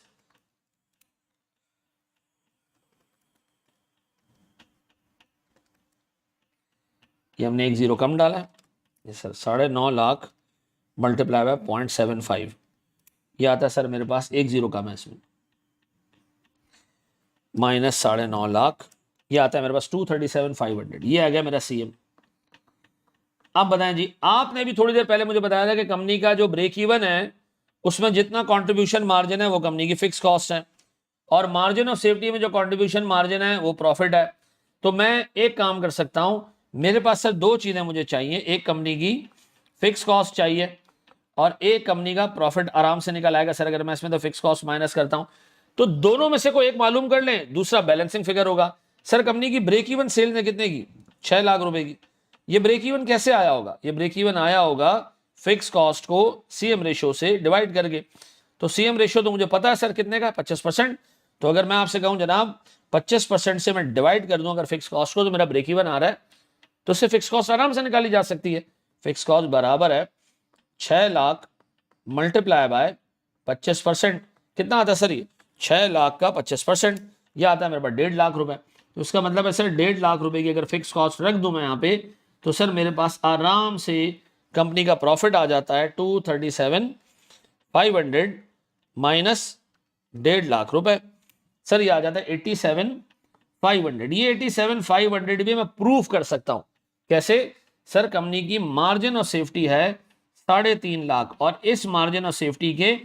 ये हमने एक जीरो कम डाला है। ये सर 9.5 लाख मल्टीप्लाई बाय 0.75, ये आता है सर मेरे पास एक जीरो कम है इसमें, माइनस 9.5 लाख, ये आता है मेरे पास 237,500। ये आ गया मेरा सीएम। अब बताएं जी, आपने भी थोड़ी देर पहले मुझे बताया था कि कंपनी का जो ब्रेक इवन है उसमें जितना कंट्रीब्यूशन मार्जिन है वो कंपनी की फिक्स कॉस्ट है, और मार्जिन ऑफ सेफ्टी में जो कंट्रीब्यूशन मार्जिन है वो प्रॉफिट है। तो मैं एक काम कर सकता हूं, मेरे पास सर 2 चीजें मुझे चाहिए, एक कंपनी की फिक्स कॉस्ट चाहिए और एक कंपनी का प्रॉफिट आराम से निकल आएगा। सर अगर मैं इसमें तो फिक्स कॉस्ट माइनस करता हूं तो दोनों में से कोई एक मालूम कर लें, दूसरा बैलेंसिंग फिगर होगा। सर कंपनी की ब्रेक इवन सेल ने कितने की? 6 लाख रुपए की। ये ब्रेक इवन कैसे आया होगा? ये ब्रेक इवन आया होगा फिक्स कॉस्ट को सीएम रेशियो से डिवाइड करके। तो सीएम रेशियो तो मुझे पता है सर कितने का, 25%। तो अगर मैं आपसे कहूं जनाब 25% से मैं डिवाइड कर दूं अगर फिक्स कॉस्ट को, तो मेरा ब्रेक इवन आ रहा है, तो उससे फिक्स कॉस्ट आराम से निकाली जा सकती है। फिक्स कॉस्ट बराबर है 6 लाख मल्टीप्लाई बाय 25%। कितना आता है सर? ये 6 लाख का 25%, यह आता है मेरे पास 1.5 लाख रुपए। तो इसका मतलब है सर 1.5 लाख रुपए की अगर फिक्स कॉस्ट रख दूं मैं यहाँ पे, तो सर मेरे पास आराम से कंपनी का प्रॉफिट आ जाता है 237,500 माइनस 1.5 लाख रुपए। सर ये आ जाता है 87,500। ये 87,500 भी मैं प्रूफ कर सकता हूं। कैसे? सर कंपनी की मार्जिन ऑफ सेफ्टी है 3.5 लाख, और इस मार्जिन ऑफ सेफ्टी के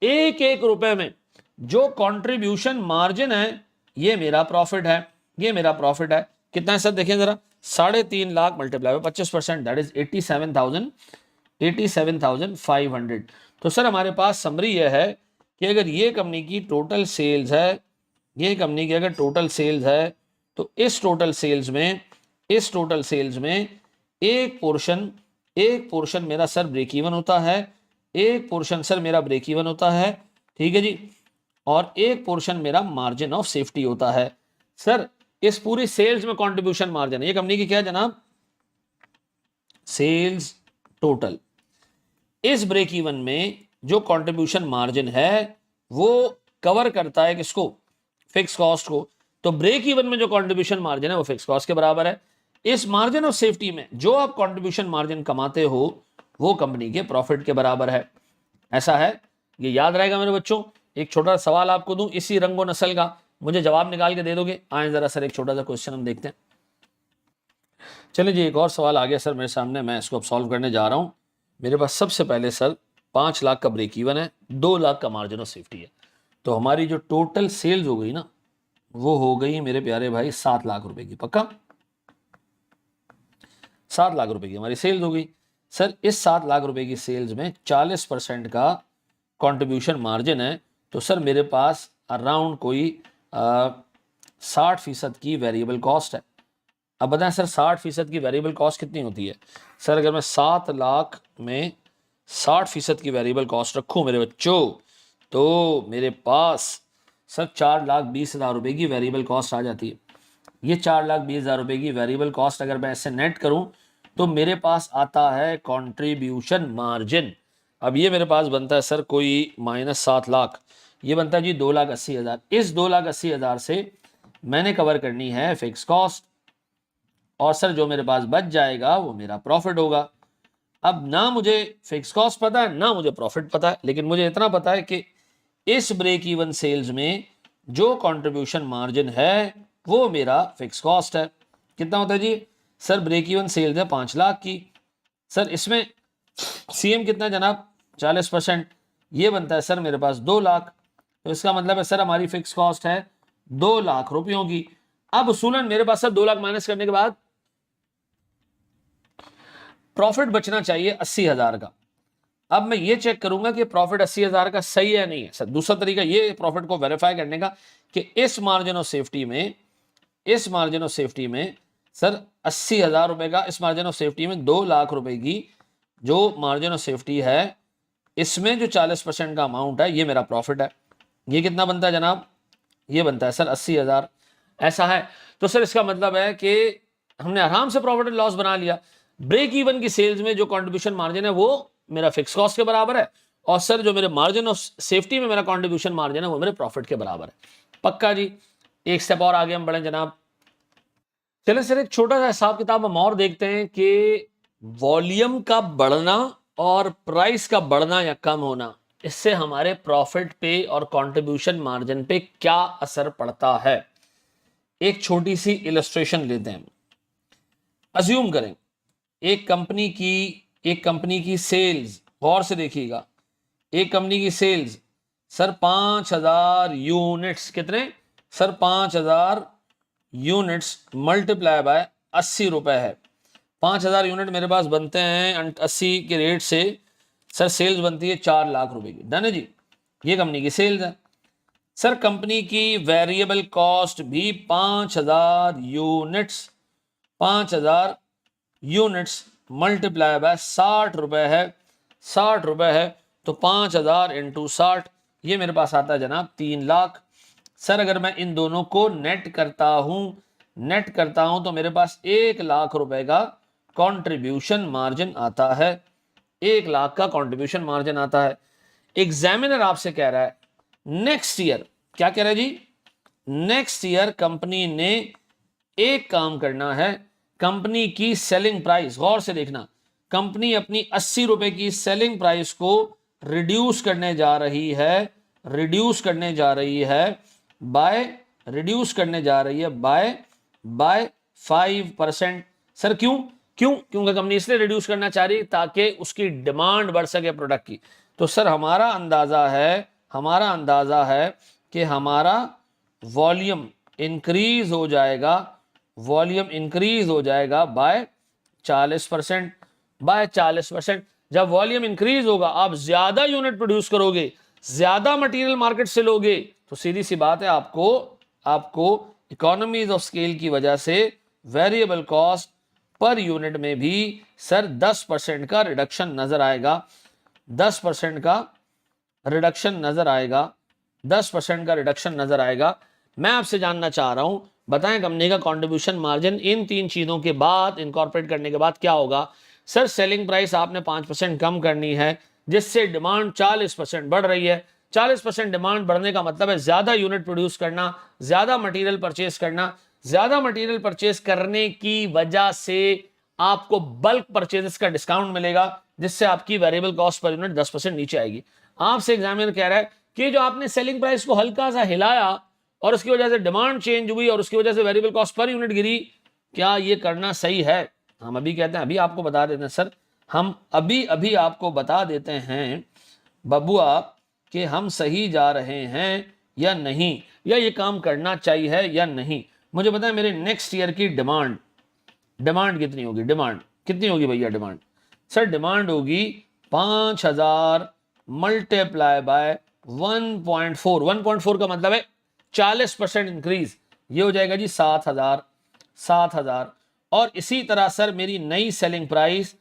एक एक रुपए में जो कंट्रीब्यूशन मार्जिन है ये मेरा प्रॉफिट है, ये मेरा प्रॉफिट है। कितना है सर? देखें जरा, 3.5 लाख मल्टीप्लाई 25%, दैट इज 87,500। तो सर हमारे पास समरी यह है कि अगर ये कंपनी की टोटल सेल्स है, ये कंपनी की अगर टोटल सेल्स है, तो इस टोटल सेल्स में एक पोर्शन मेरा सर ब्रेक इवन होता है, एक पोर्शन सर मेरा ब्रेक इवन होता है, ठीक है जी, और एक पोर्शन मेरा मार्जिन ऑफ सेफ्टी होता है। सर इस पूरी सेल्स में कंट्रीब्यूशन मार्जिन है, ये कंपनी की क्या है जनाब? Sales total. इस ब्रेक इवन में जो कंट्रीब्यूशन मार्जिन है वो कवर करता है किसको? फिक्स कॉस्ट को। तो ब्रेक इवन में जो कंट्रीब्यूशन मार्जिन है वो फिक्स कॉस्ट के बराबर है। इस मार्जिन ऑफ सेफ्टी में जो आप कंट्रीब्यूशन मार्जिन कमाते हो वो कंपनी के प्रॉफिट के बराबर है। ऐसा है, ये याद रहेगा मेरे बच्चों। एक छोटा सवाल आपको दूं इसी रंगो नस्ल का, मुझे जवाब निकाल के दे दोगे? आए जरा सर एक छोटा सा क्वेश्चन हम देखते हैं। चलिए जी, एक और सवाल आ गया सर मेरे सामने, मैं इसको अब सॉल्व करने जा रहा हूँ। मेरे पास सबसे पहले सर 5 लाख का ब्रेक इवन है, 2 लाख का मार्जिन ऑफ सेफ्टी है। तो हमारी जो टोटल सेल्स हो गई ना, वो हो गई मेरे प्यारे भाई 7 लाख रुपए की। पक्का 7 लाख रुपए की हमारी सेल्स हो गई। सर इस 7 लाख रुपए की सेल्स में 40% का कंट्रीब्यूशन मार्जिन है। तो सर मेरे पास अराउंड कोई 60% की वेरिएबल कॉस्ट है। अब बताएं सर 60% की वेरिएबल कॉस्ट कितनी होती है? सर अगर मैं 7 लाख में 60% की वेरिएबल कॉस्ट रखूं मेरे बच्चों, तो मेरे पास सर 4,20,000 रुपए की वेरिएबल कॉस्ट आ जाती है। ये 4,20,000 रुपए की वेरिएबल कॉस्ट अगर मैं ऐसे नेट करूं तो मेरे पास आता है कंट्रीब्यूशन मार्जिन। अब ये मेरे पास बनता है सर कोई -7 लाख, ये बनता है जी 2,80,000। इस 2,80,000 से मैंने कवर करनी है फिक्स कॉस्ट, और सर जो मेरे पास बच जाएगा वो मेरा प्रॉफिट होगा। अब ना मुझे फिक्स कॉस्ट पता है ना मुझे प्रॉफिट पता है, लेकिन मुझे इतना पता है कि इस ब्रेक इवन सेल्स में जो कंट्रीब्यूशन मार्जिन है वो मेरा फिक्स कॉस्ट है। कितना होता है जी? सर ब्रेक इवन सेल्स है 5 लाख की। सर इसमें सीएम कितना है जनाब? 40%। ये बनता है सर मेरे पास 2 लाख। तो इसका मतलब है सर हमारी फिक्स कॉस्ट है 2 लाख रुपयों की। अब उसूलन मेरे पास सर 2 लाख माइनस करने के बाद प्रॉफिट बचना चाहिए 80,000 का। अब मैं ये चेक करूंगा कि प्रॉफिट 80,000 का सही है नहीं है। सर दूसरा तरीका ये प्रॉफिट को वेरीफाई करने का कि इस मार्जिन ऑफ सेफ्टी में सर 80,000 रुपए का, इस मार्जिन ऑफ सेफ्टी में 2 लाख रुपए की जो मार्जिन ऑफ सेफ्टी है, इसमें जो 40% का अमाउंट है ये मेरा प्रॉफिट है। ये कितना बनता है जनाब? ये बनता है सर 80,000। ऐसा है तो सर इसका मतलब है कि हमने आराम से प्रॉफिट एंड लॉस बना लिया। ब्रेक इवन की सेल्स में जो कंट्रीब्यूशन मार्जिन है वो मेरा फिक्स कॉस्ट के बराबर है, और सर जो मेरे मार्जिन ऑफ सेफ्टी में मेरा कंट्रीब्यूशन मार्जिन है वो मेरे प्रॉफिट के बराबर है। पक्का जी? एक स्टेप और आगे हम बढ़े जनाब। चले सर एक छोटा सा हिसाब किताब हम और देखते हैं कि वॉल्यूम का बढ़ना और प्राइस का बढ़ना या कम होना, इससे हमारे प्रॉफिट पे और कंट्रीब्यूशन मार्जिन पे क्या असर पड़ता है। एक छोटी सी इलस्ट्रेशन लेते हैं। अज्यूम करें एक कंपनी की सेल्स, गौर से देखिएगा, एक कंपनी की सेल्स सर 5,000 यूनिट्स, कितने सर? 5,000 यूनिट्स मल्टीप्लाई बाय 80 रुपए है। 5,000 यूनिट मेरे पास बनते हैं 80 के रेट से, सर सेल्स बनती है 4 लाख रुपए की। डन है जी? ये कंपनी की सेल्स है। सर कंपनी की वेरिएबल कॉस्ट भी 5,000 यूनिट्स, 5,000 यूनिट्स मल्टीप्लाई बाय 60 रुपए है। 60 रुपए है तो 5,000 इंटू 60, ये मेरे पास आता है जनाब 3 लाख। सर अगर मैं इन दोनों को नेट करता हूं तो मेरे पास 1 लाख रुपए का कंट्रीब्यूशन मार्जिन आता है। 1 लाख का कंट्रीब्यूशन मार्जिन आता है। एग्जामिनर आपसे कह रहा है नेक्स्ट ईयर, क्या कह रहा है जी? नेक्स्ट ईयर कंपनी ने एक काम करना है, कंपनी की सेलिंग प्राइस, गौर से देखना, कंपनी अपनी 80 रुपए की सेलिंग प्राइस को रिड्यूस करने जा रही है बाय 5%। सर क्योंकि कंपनी इसलिए रिड्यूस करना चाह रही ताकि उसकी डिमांड बढ़ सके प्रोडक्ट की। तो सर हमारा अंदाजा है कि हमारा वॉल्यूम इंक्रीज हो जाएगा बाय 40%। जब वॉल्यूम इंक्रीज होगा, आप ज्यादा यूनिट प्रोड्यूस करोगे, ज्यादा मटेरियल मार्केट से लोगे, तो सीधी सी बात है आपको इकोनॉमीज ऑफ स्केल की वजह से वेरिएबल कॉस्ट पर यूनिट में भी सर 10% का रिडक्शन नजर आएगा। 10% का रिडक्शन नजर आएगा। मैं आपसे जानना चाह रहा हूं, बताएं कंपनी का कंट्रीब्यूशन मार्जिन इन 3 चीजों के बाद, इनकॉर्पोरेट करने के बाद क्या होगा। सर सेलिंग प्राइस आपने 5% कम करनी है, जिससे डिमांड 40% बढ़ रही है। 40% डिमांड बढ़ने का मतलब है ज्यादा यूनिट प्रोड्यूस करना, ज्यादा मटेरियल परचेस करना। ज्यादा मटेरियल परचेस करने की वजह से आपको बल्क परचेजेस का डिस्काउंट मिलेगा, जिससे आपकी वेरिएबल कॉस्ट पर यूनिट 10% नीचे आएगी। आपसे एग्जामिनर कह रहा है कि जो आपने सेलिंग प्राइस को हल्का सा हिलाया और उसकी वजह से डिमांड चेंज हुई और उसकी वजह से वेरिएबल कॉस्ट पर यूनिट गिरी, क्या ये करना सही है? हम अभी कहते हैं, अभी आपको बता देते हैं सर, हम अभी अभी आपको बता देते हैं बबुआ कि हम सही जा रहे हैं या नहीं, या ये काम करना चाहिए या नहीं। मुझे पता है मेरे नेक्स्ट ईयर की डिमांड कितनी होगी? डिमांड कितनी होगी भैया? डिमांड सर, डिमांड होगी 5000 मल्टीप्लाई बाय 1.4। 1.4 का मतलब है 40% इंक्रीज, ये हो जाएगा जी 7000। और इसी तरह सर मेरी नई सेलिंग प्राइस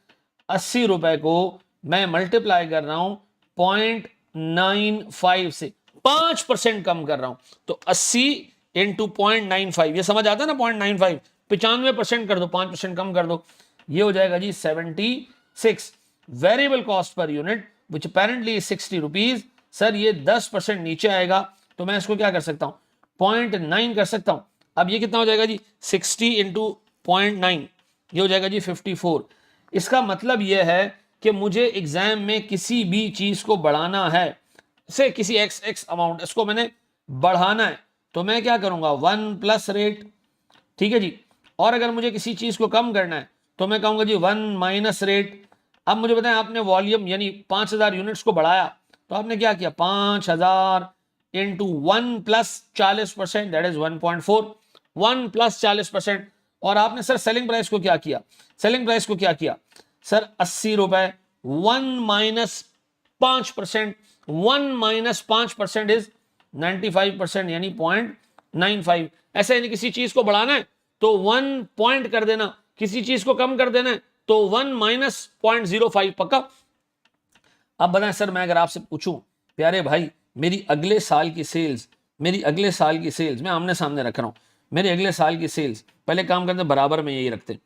80 रुपए को मैं मल्टीप्लाई कर रहा हूं 0.95 से, 5% कम कर रहा हूं, तो 80 इंटू 0.95, ये समझ आता है ना? 0.95 95% कर दो, 5% कम कर दो, ये हो जाएगा जी 76। Variable cost per unit which apparently 60 rupees, sir ये 10% नीचे आएगा, तो मैं इसको क्या कर सकता हूं? 0.9 कर सकता हूं। अब ये कितना हो जाएगा जी? 60 इंटू 0.9, ये हो जाएगा जी 54। इसका मतलब यह है कि मुझे एग्जाम में किसी भी चीज को बढ़ाना है, से किसी एक्स अमाउंट, इसको मैंने बढ़ाना है, तो मैं क्या करूंगा? 1+ रेट, ठीक है जी। और अगर मुझे किसी चीज को कम करना है तो मैं कहूंगा जी 1- रेट। अब मुझे बताएं, आपने वॉल्यूम यानी 5000 यूनिट्स को बढ़ाया, तो आपने क्या किया? 5000 इंटू 1+40%, दैट इज 1.4, 1+40%। और आपने सर सेलिंग प्राइस को क्या किया? सेलिंग प्राइस को क्या किया सर? 80 रुपए। 1-5%, 1-5% इज 95%, यानी 0.95। ऐसा यानी किसी चीज को बढ़ाना है तो 1 पॉइंट कर देना, किसी चीज को कम कर देना है तो 1-0.05, पक्का? अब बताएं सर, मैं अगर आपसे पूछूं प्यारे भाई, मेरी अगले साल की सेल्स, मैं आमने सामने रख रहा हूं, मेरे अगले साल की सेल्स, पहले काम करते बराबर में यही रखते,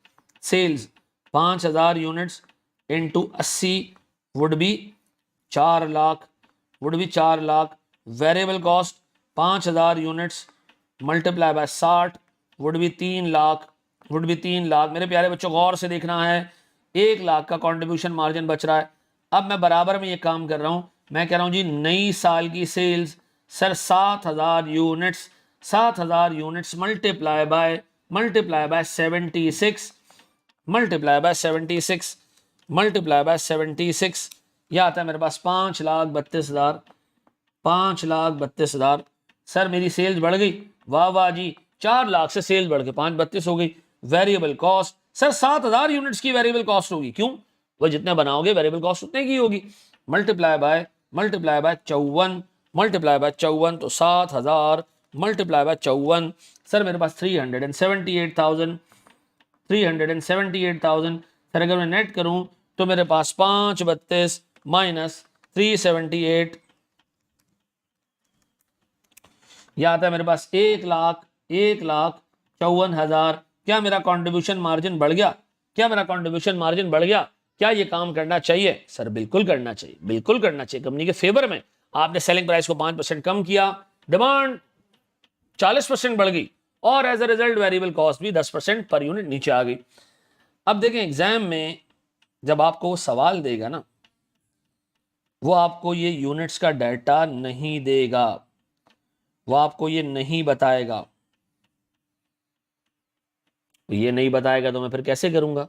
sales 5000 units into 80 would be 4 lakh, variable cost 5000 units multiply by 60 would be 3 lakh, मेरे प्यारे बच्चों गौर से देखना है, 1 लाख का कंट्रीब्यूशन मार्जिन बच रहा है। अब मैं बराबर में ये काम कर रहा हूं, मैं कह रहा हूं जी नई साल की sales sir 7000 units, multiply by 76, multiply by 76, यह आता है मेरे पास 5,32,000। सर मेरी सेल्स बढ़ गई, वाह वाह जी, 4 लाख से सेल्स बढ़ के 5,32 हो गई। वेरिएबल कॉस्ट सर 7000 यूनिट्स की वेरिएबल कॉस्ट होगी, क्यों? वो जितने बनाओगे वेरिएबल कॉस्ट उतने की होगी, मल्टीप्लाई बाय 54, तो 7000 मल्टीप्लाई बाय 54, सर मेरे पास 378,000। सर अगर मैं नेट करूं तो मेरे पास 532 माइनस 378, यह आता है मेरे पास 1,54,000। क्या मेरा कंट्रीब्यूशन मार्जिन बढ़ गया? क्या ये काम करना चाहिए? सर बिल्कुल करना चाहिए, कंपनी के फेवर में। आपने सेलिंग प्राइस को 5% कम किया, डिमांड 40% बढ़ गई, और as a result variable cost भी 10% पर यूनिट नीचे आ गई। अब देखें, एग्जाम में जब आपको सवाल देगा ना, वो आपको ये यूनिट्स का डाटा नहीं देगा, वो आपको ये नहीं बताएगा, तो मैं फिर कैसे करूंगा?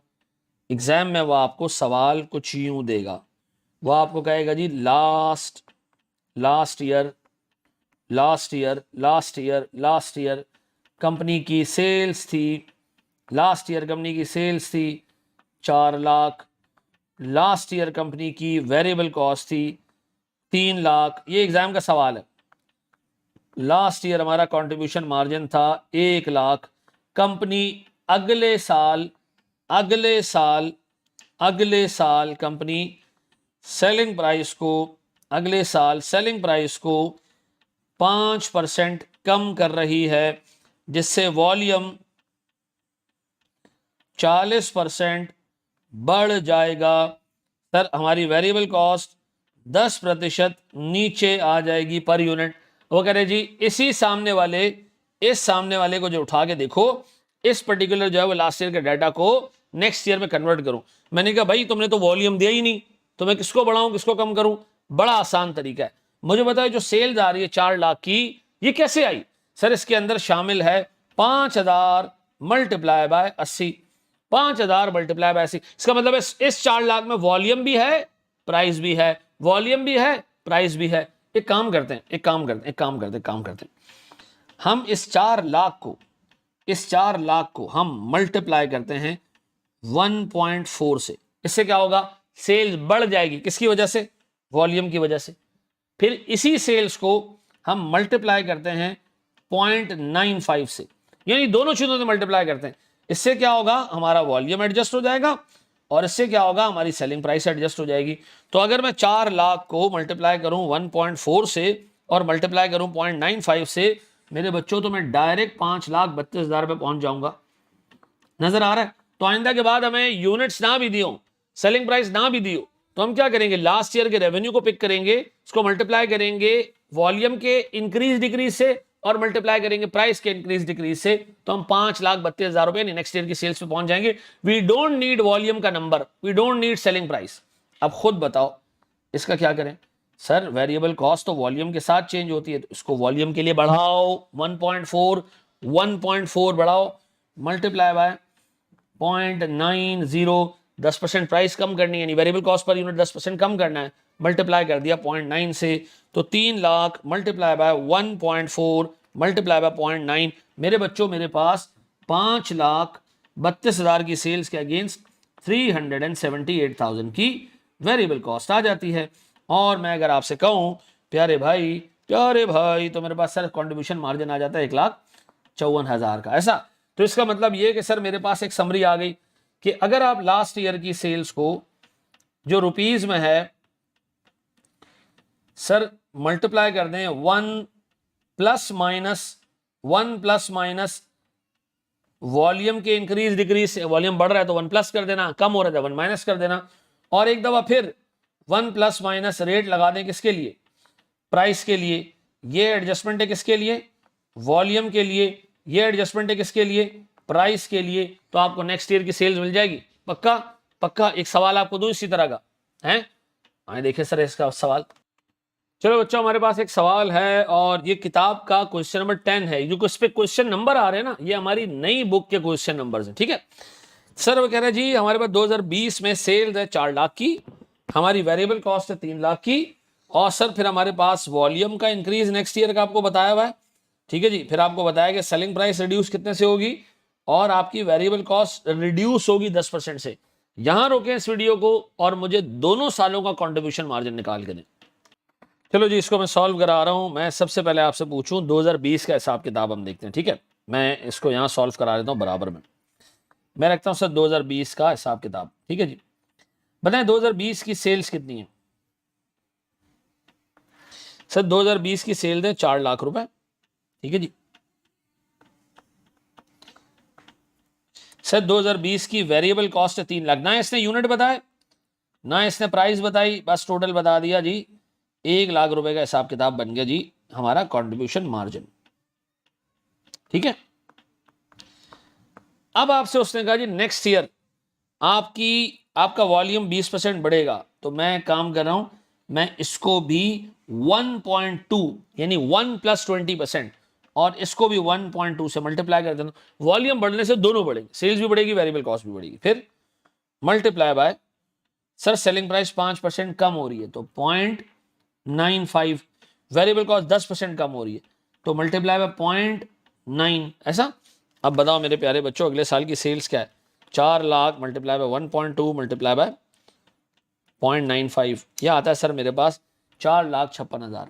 एग्जाम में वो आपको सवाल कुछ यूं देगा, वो आपको कहेगा जी लास्ट ईयर कंपनी की सेल्स थी, 4 लाख, लास्ट ईयर कंपनी की वेरिएबल कॉस्ट थी 3 लाख, ये एग्जाम का सवाल है। लास्ट ईयर हमारा कंट्रीब्यूशन मार्जिन था 1 लाख, कंपनी अगले साल कंपनी सेलिंग प्राइस को 5% कम कर रही है, जिससे वॉल्यूम 40% बढ़ जाएगा। सर हमारी वेरिएबल कॉस्ट 10% नीचे आ जाएगी पर यूनिट। वो कह रहे जी इस सामने वाले को जो उठा के देखो, इस पर्टिकुलर जो है वो लास्ट ईयर के डाटा को नेक्स्ट ईयर में कन्वर्ट करूं। मैंने कहा भाई तुमने तो वॉल्यूम दिया ही नहीं, तो मैं किसको बढ़ाऊं किसको कम करूं? बड़ा आसान तरीका है, मुझे बताओ जो सेल्स आ रही है 4 लाख की, ये कैसे आई? सर इसके अंदर शामिल है 5000 मल्टीप्लाई बाय 80, 5000 मल्टीप्लाई बाय 80। इसका मतलब इस 4 लाख में वॉल्यूम भी है, प्राइस भी है, वॉल्यूम भी है, प्राइस भी है। एक काम करते हैं, हम इस 4 लाख को हम मल्टीप्लाई करते हैं 1.4 से। इससे क्या होगा, सेल्स बढ़ जाएगी, किसकी वजह से, वॉल्यूम की वजह से। फिर इसी सेल्स को हम मल्टीप्लाई करते हैं 0.95 से, यानी दोनों चीजों से मल्टीप्लाई करते हैं। इससे क्या होगा, हमारा वॉल्यूम एडजस्ट हो जाएगा और इससे क्या होगा, हमारी सेलिंग प्राइस एडजस्ट हो जाएगी। तो अगर मैं 4 लाख को मल्टीप्लाई करूं 1.4 से और मल्टीप्लाई करूं 0.95 से, मेरे बच्चों, तो मैं डायरेक्ट 5,32,000 पे पहुंच जाऊंगा। नजर आ रहा है। तो आइंदा के बाद हमें यूनिट्स ना भी दियो, सेलिंग प्राइस ना भी दियो, तो हम क्या करेंगे, लास्ट ईयर के रेवेन्यू को पिक करेंगे, उसको मल्टीप्लाई करेंगे वॉल्यूम के इंक्रीज डिक्रीज से और मल्टीप्लाई करेंगे प्राइस के इंक्रीज डिक्रीज से, तो हम 5,32,000 रुपए नेक्स्ट ईयर की सेल्स पे पहुंच जाएंगे। वी डोंट नीड वॉल्यूम का number, we don't need selling price. अब खुद बताओ इसका क्या करें। सर वेरिएबल कॉस्ट तो वॉल्यूम के साथ चेंज होती है, तो इसको वॉल्यूम के लिए बढ़ाओ 1.4 बढ़ाओ, मल्टीप्लाई बाय 0.90, 10% प्राइस कम करनी है, यानी वेरिएबल कॉस्ट पर यूनिट 10% कम करना है, मल्टीप्लाई कर दिया 0.9 से, तो 3 lakh multiply by 1.4 multiply by 0.9। मेरे बच्चों, मेरे पास 5,32,000 की सेल्स के अगेंस्ट 378,000 की वेरिएबल कॉस्ट आ जाती है। और मैं अगर आपसे कहूं प्यारे भाई, तो मेरे पास सर कॉन्ट्रीब्यूशन मार्जिन आ जाता है 1,54,000 का, ऐसा। तो इसका मतलब ये कि सर मेरे पास एक समरी आ गई कि अगर आप लास्ट ईयर की सेल्स को जो रुपीज में है सर मल्टीप्लाई कर दें 1 प्लस माइनस वॉल्यूम के इंक्रीज डिक्रीज से, वॉल्यूम बढ़ रहा है तो 1 प्लस कर देना, कम हो रहा है तो 1 माइनस कर देना, और एक दफा फिर 1 प्लस माइनस रेट लगा दें, किसके लिए, प्राइस के लिए। ये एडजस्टमेंट है किसके लिए, वॉल्यूम के लिए। ये एडजस्टमेंट है किसके लिए, प्राइस के लिए। तो आपको नेक्स्ट ईयर की सेल्स मिल जाएगी, पक्का पक्का। एक सवाल आपको दूं इसी तरह का है, आए देखिए सर इसका सवाल। चलो बच्चों, हमारे पास एक सवाल है और ये किताब का क्वेश्चन नंबर 10 है। जो इस पे क्वेश्चन नंबर आ रहे हैं ना, ये हमारी नई बुक के क्वेश्चन नंबर हैं, ठीक है। सर वो कह रहे हैं जी हमारे पास 2020 में सेल्स है 4 लाख की, हमारी वेरिएबल कॉस्ट है 3 लाख की, और सर फिर हमारे पास वॉल्यूम का इंक्रीज नेक्स्ट ईयर का आपको बताया हुआ है, ठीक है जी। फिर आपको बताया कि सेलिंग प्राइस रिड्यूस कितने से होगी और आपकी वेरिएबल कॉस्ट रिड्यूस होगी 10% से। यहां रोकें इस वीडियो को और मुझे दोनों सालों का कंट्रीब्यूशन मार्जिन निकाल के दें। चलो जी, इसको मैं सॉल्व करा रहा हूं। मैं सबसे पहले आपसे पूछूं 2020 का हिसाब किताब हम देखते हैं, ठीक है। मैं इसको यहां सॉल्व करा देता हूं बराबर में। मैं रखता हूं सर 2020 का हिसाब किताब, ठीक है जी। बताएं 2020 की सेल्स कितनी है। सर 2020 की सेल्स है 4 लाख रुपए, ठीक है जी। सर 2020 की वेरिएबल कॉस्ट है 3 लाख। ना इसने यूनिट बताए ना इसने प्राइस बताई, बस टोटल बता दिया जी। 1 लाख रुपए का हिसाब किताब बन गया जी हमारा कंट्रीब्यूशन मार्जिन, ठीक है। अब आपसे उसने कहा जी नेक्स्ट ईयर आपका वॉल्यूम 20% बढ़ेगा, तो मैं काम कर रहा हूं, मैं इसको भी 1.2 यानी 1 प्लस 20% और इसको भी 1.2 से मल्टीप्लाई कर देना। वॉल्यूम बढ़ने से दोनों बढ़ेंगे, सेल्स भी बढ़ेगी, वेरिएबल कॉस्ट भी बढ़ेगी। फिर multiply by, sir selling price 5% कम हो रही है तो 0.95, वेरिएबल कॉस्ट 10% कम हो रही है तो मल्टीप्लाई बाय 0.9, ऐसा। अब बताओ मेरे प्यारे बच्चों, अगले साल की सेल्स क्या है, 4 lakh multiply by 1.2 multiply by 0.95, यह आता है सर मेरे पास 4,56,000।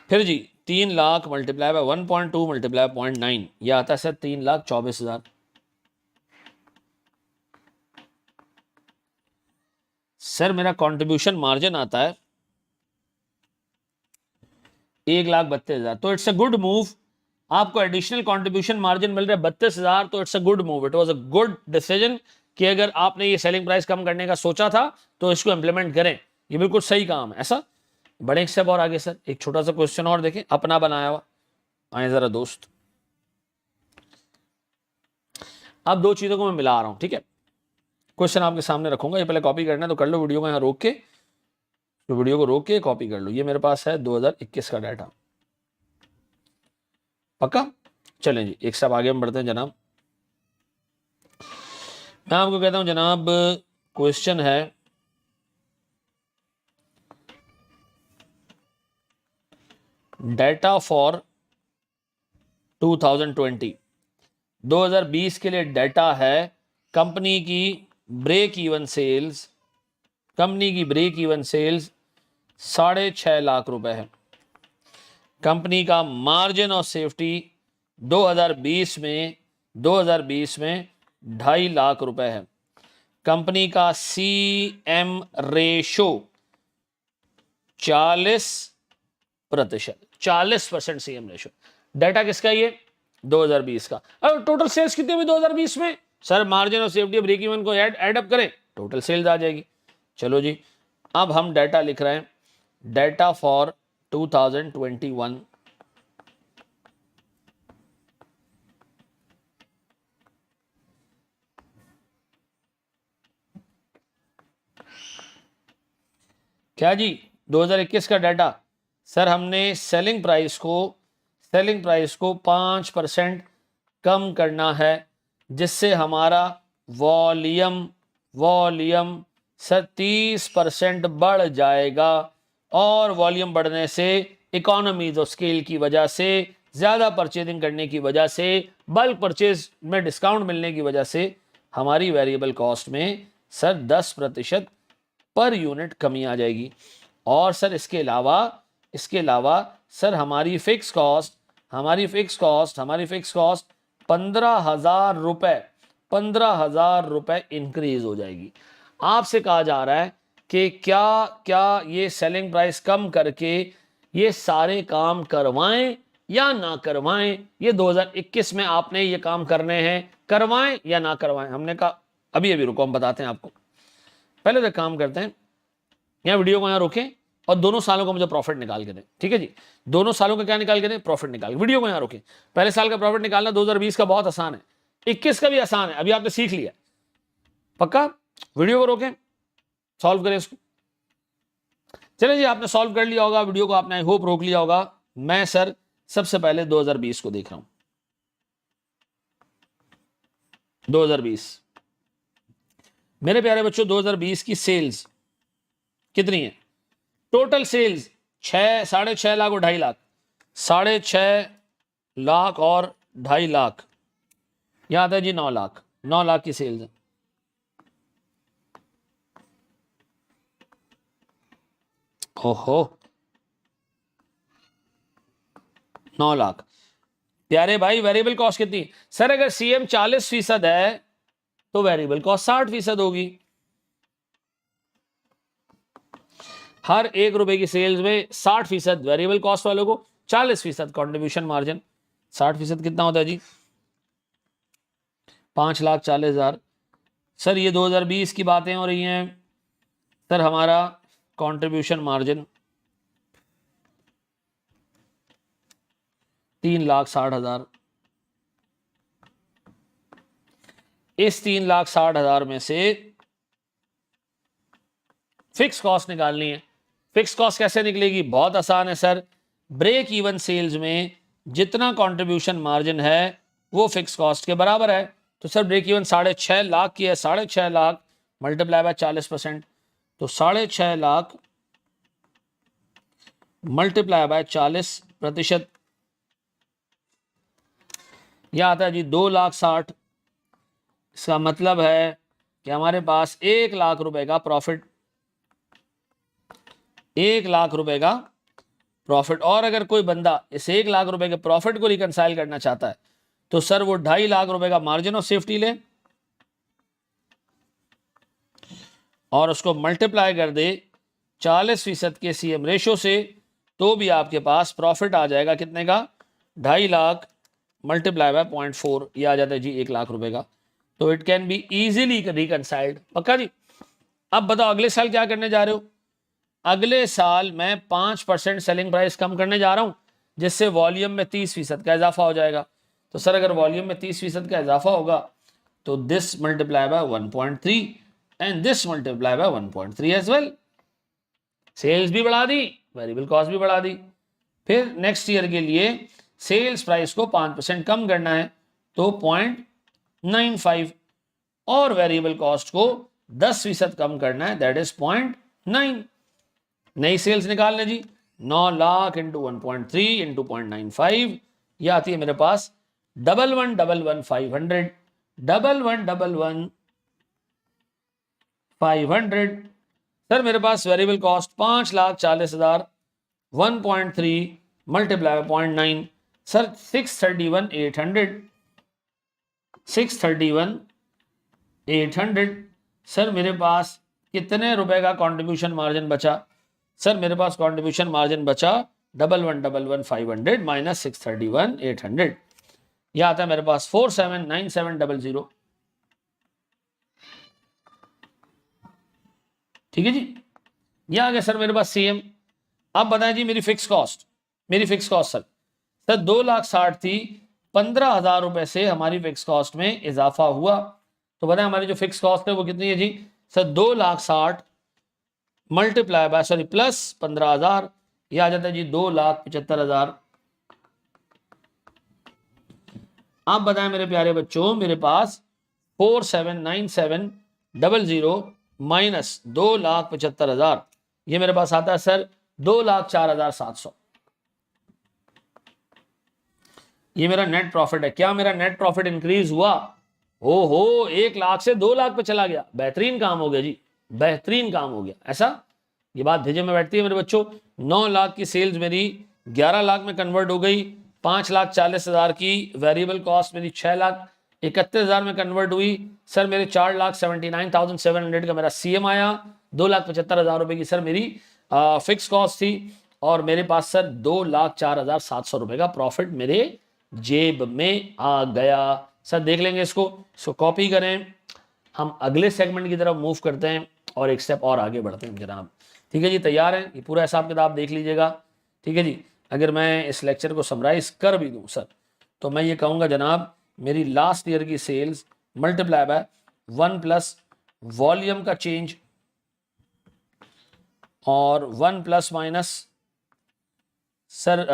फिर जी 3 लाख मल्टीप्लाई बाय 1.2 मल्टीप्लाई 0.9, यह आता है सर 3,24,000। सर मेरा कंट्रीब्यूशन मार्जिन आता है 1,32,000, तो इट्स अ गुड मूव। आपको एडिशनल कंट्रीब्यूशन मार्जिन मिल रहा है 32,000, तो it's a good move, it was a good decision कि अगर आपने ये सेलिंग प्राइस कम करने का सोचा था तो इसको इंप्लीमेंट करें, ये बिल्कुल सही काम है, ऐसा। बड़े एक स्टेप और आगे सर, एक छोटा सा क्वेश्चन और देखें, अपना बनाया हुआ। आए जरा दोस्त, अब 2 चीजों को मैं मिला रहा हूं, ठीक है। क्वेश्चन आपके सामने रखूंगा, ये पहले कॉपी करना है तो कर लो, वीडियो को यहाँ रोक के, तो वीडियो को रोक के कॉपी कर लो। ये मेरे पास है 2021 का डाटा, पक्का? चलें जी, एक स्टेप आगे हम बढ़ते हैं जनाब। मैं आपको कहता हूं जनाब, क्वेश्चन है डेटा फॉर 2020, 2020 के लिए डेटा है कंपनी की ब्रेक इवन सेल्स, कंपनी की ब्रेक इवन सेल्स 6.5 लाख रुपए है। कंपनी का मार्जिन ऑफ सेफ्टी 2020 में 2.5 लाख रुपए है। कंपनी का CM ratio 40%, 40% CM ratio. Data किसका ये? 2020 का। अब टोटल सेल्स कितनी हुई 2020 में? Sir margin of safety break even को ऐड अप करें, टोटल सेल्स आ जाएगी। चलो जी, अब हम डेटा लिख रहे हैं, डेटा फॉर 2021। क्या जी 2021 का डाटा? सर हमने सेलिंग प्राइस को 5% कम करना है, जिससे हमारा वॉल्यूम सर 30% बढ़ जाएगा। और वॉल्यूम बढ़ने से इकोनॉमीज ऑफ स्केल की वजह से, ज़्यादा परचेजिंग करने की वजह से, बल्क परचेज में डिस्काउंट मिलने की वजह से हमारी वेरिएबल कॉस्ट में सर 10% पर यूनिट कमी आ जाएगी। और सर इसके अलावा सर हमारी फिक्स कॉस्ट 15,000 रुपए इंक्रीज हो जाएगी। आपसे कहा जा रहा है कि क्या ये सेलिंग प्राइस कम करके ये सारे काम करवाएं या ना करवाएं? ये 2021 में आपने ये काम करने हैं, करवाएं या ना करवाएं? हमने कहा अभी रुको, हम बताते हैं आपको। पहले तो काम करते हैं, यहाँ वीडियो को यहाँ रोकें और दोनों सालों का मुझे प्रॉफिट निकाल के दें। ठीक है जी, दोनों सालों का क्या निकाल के दें? प्रॉफिट निकाल के। वीडियो को यहाँ रोकें, पहले साल का प्रॉफिट निकालना 2020 का बहुत आसान है, 21 का भी आसान है, अभी आपने सीख लिया। पक्का? वीडियो को रोकें, सॉल्व करें इसको। चलिए जी, आपने सॉल्व कर लिया होगा, वीडियो को आपने आई होप रोक लिया होगा। मैं सर सबसे पहले 2020 को देख रहा हूं। 2020 मेरे प्यारे बच्चों, 2020 की सेल्स कितनी है? टोटल सेल्स 6.5 लाख और 2.5 लाख, 6.5 लाख और 2.5 लाख, यहां आता है जी 9 लाख। 9 लाख की सेल्स है। ओहो, 9 लाख। प्यारे भाई वेरिएबल कॉस्ट कितनी? सर अगर CM 40% है तो वेरिएबल कॉस्ट 60% होगी। हर 1 रुपए की सेल्स में 60% वेरिएबल कॉस्ट वालों को, 40% कॉन्ट्रीब्यूशन मार्जिन। 60% कितना होता है जी? 5,40,000। सर ये 2020 की बातें हो रही हैं। सर हमारा कॉन्ट्रीब्यूशन मार्जिन 3,60,000। इस 3,60,000 में से फिक्स कॉस्ट निकालनी है। फिक्स कॉस्ट कैसे निकलेगी? बहुत आसान है सर, ब्रेक इवन सेल्स में जितना कंट्रीब्यूशन मार्जिन है वो फिक्स कॉस्ट के बराबर है। तो सर ब्रेक इवन 6.5 लाख की है, 6.5 लाख मल्टीप्लाई बाय 40%, तो 6.5 लाख मल्टीप्लाई बाय 40%, यह आता है जी 2,60,000। इसका मतलब है कि हमारे पास 1 लाख रुपए का प्रॉफिट, 1 लाख रुपए का प्रॉफिट। और अगर कोई बंदा इस 1 लाख रुपए के प्रॉफिट को रिकंसाइल करना चाहता है तो सर वो 2.5 लाख रुपए का मार्जिन ऑफ सेफ्टी ले और उसको मल्टीप्लाई कर दे 40% के CM रेशो से, तो भी आपके पास प्रॉफिट आ जाएगा कितने का? 2.5 लाख मल्टीप्लाई बाय 0.4, ये आ जाता है जी 1 लाख रुपए का। तो इट कैन बी इजीली रिकंसाइल्ड। पक्का जी? अब बताओ अगले साल क्या करने जा रहे हो? अगले साल मैं 5% सेलिंग प्राइस कम करने जा रहा हूं, जिससे वॉल्यूम में 30% का इजाफा हो जाएगा। तो सर अगर वॉल्यूम में 30% का इजाफा होगा तो this multiply by 1.3 and this multiply by 1.3 as well. Sales भी बढ़ा दी, वेरिएबल कॉस्ट भी बढ़ा दी। फिर नेक्स्ट ईयर के लिए सेल्स प्राइस को 5% कम करना है तो 0.95 और वेरिएबल कॉस्ट को 10% कम करना है, दैट इज 0.9। नई सेल्स निकालने जी, 9 लाख इंटू 1.3 इंटू 0.95, यह आती है मेरे पास 1111,500, 1111,500। सर मेरे पास variable cost 5,40,000, 1.3 multiply 0.9, sir 631,800, 631,800। Sir मेरे पास कितने रुपए का कंट्रीब्यूशन मार्जिन बचा? सर मेरे पास कंट्रीब्यूशन मार्जिन बचा 1111,500 माइनस 631,800, यह आता है मेरे पास 479700। ठीक है जी, यह आ गया सर मेरे पास सीएम। अब बताएं जी मेरी फिक्स कॉस्ट, सर 2,60,000 थी, 15,000 रुपए से हमारी फिक्स कॉस्ट में इजाफा हुआ, तो बताएं हमारी जो फिक्स कॉस्ट है वो कितनी है जी? Sir 2,60,000 multiply by sorry plus 15,000, यह आ जाता है जी 2,75,000। आप बताएं मेरे प्यारे बच्चों, मेरे पास 479700 माइनस 2,75,000, ये मेरे पास आता है सर 2,04,700। ये मेरा नेट प्रॉफिट है। क्या मेरा नेट प्रॉफिट इंक्रीज हुआ? हो 1 लाख से 2 लाख पे चला गया, बेहतरीन काम हो गया जी, बेहतरीन काम हो गया। ऐसा ये बात भेजे में बैठती है मेरे बच्चों। 9 लाख की सेल्स मेरी 11 लाख में कन्वर्ट हो गई, 5,40,000 की वेरिएबल कॉस्ट मेरी 6,31,000 में कन्वर्ट हुई। सर मेरे 4,79,700 का मेरा सीएम आया, 2,75,000 रुपए की सर मेरी फिक्स कॉस्ट थी, और मेरे पास सर 2,04,700 रुपए का प्रॉफिट मेरे जेब में आ गया। सर देख लेंगे इसको कॉपी करें, हम अगले सेगमेंट की तरफ मूव करते हैं और एक स्टेप और आगे बढ़ते हैं जनाब। ठीक है जी, तैयार है? ये पूरा हिसाब किताब देख लीजिएगा। ठीक है जी, अगर मैं इस लेक्चर को समराइज कर भी दूं सर, तो मैं ये कहूँगा जनाब मेरी लास्ट ईयर की sales multiply by 1 plus volume का चेंज और 1 प्लस माइनस सर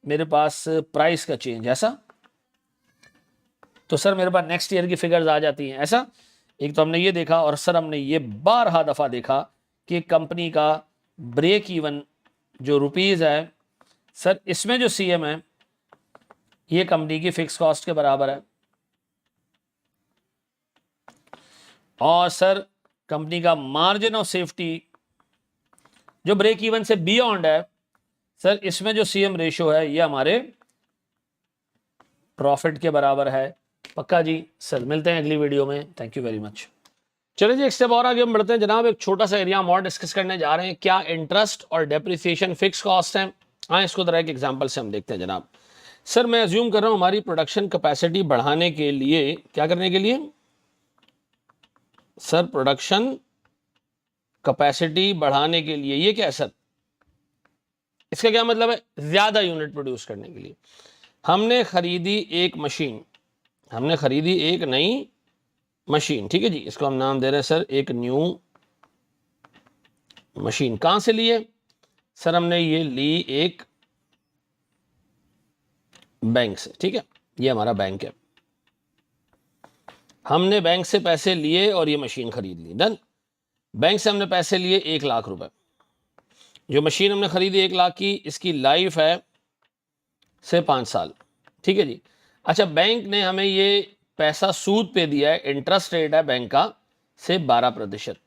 मेरे पास प्राइस का चेंज, ऐसा तो सर मेरे पास नेक्स्ट ईयर की फिगर्स आ जाती हैं। ऐसा एक तो हमने ये देखा, और सर हमने ये 12 दफ़ा देखा कि कंपनी का ब्रेक इवन जो रुपीज़ है सर, इसमें जो सीएम है ये कंपनी की फिक्स कॉस्ट के बराबर है, और सर कंपनी का मार्जिन ऑफ सेफ्टी जो ब्रेक इवन से बियॉन्ड है सर, इसमें जो सीएम रेशियो है ये हमारे प्रॉफिट के बराबर है। पक्का जी? सर मिलते हैं अगली वीडियो में, थैंक यू वेरी मच। चलिए जी, एक स्टेप और आगे हम बढ़ते हैं जनाब। एक छोटा सा एरिया हम और डिस्कस करने जा रहे हैं, क्या इंटरेस्ट और डेप्रिसिएशन फिक्स कॉस्ट है। हाँ, इसको तरह एक एग्जांपल से हम देखते हैं जनाब। सर मैं अज्यूम कर रहा हूं हमारी प्रोडक्शन कैपेसिटी बढ़ाने के लिए, क्या करने के लिए सर? प्रोडक्शन कैपेसिटी बढ़ाने के लिए। ये क्या है सर? इसका क्या मतलब है? ज्यादा यूनिट प्रोड्यूस करने के लिए हमने खरीदी एक मशीन, हमने खरीदी एक नई मशीन। ठीक है जी, इसको हम नाम दे रहे हैं सर एक न्यू मशीन। कहां से लिए सर? हमने ये ली एक बैंक से। ठीक है, ये हमारा बैंक है, हमने बैंक से पैसे लिए और ये मशीन खरीद ली। डन। बैंक से हमने पैसे लिए 1 लाख रुपए, जो मशीन हमने खरीदी 1 लाख की, इसकी लाइफ है से 5 साल। ठीक है जी। अच्छा, बैंक ने हमें ये पैसा सूद पे दिया है, इंटरेस्ट रेट है बैंक का से 12%।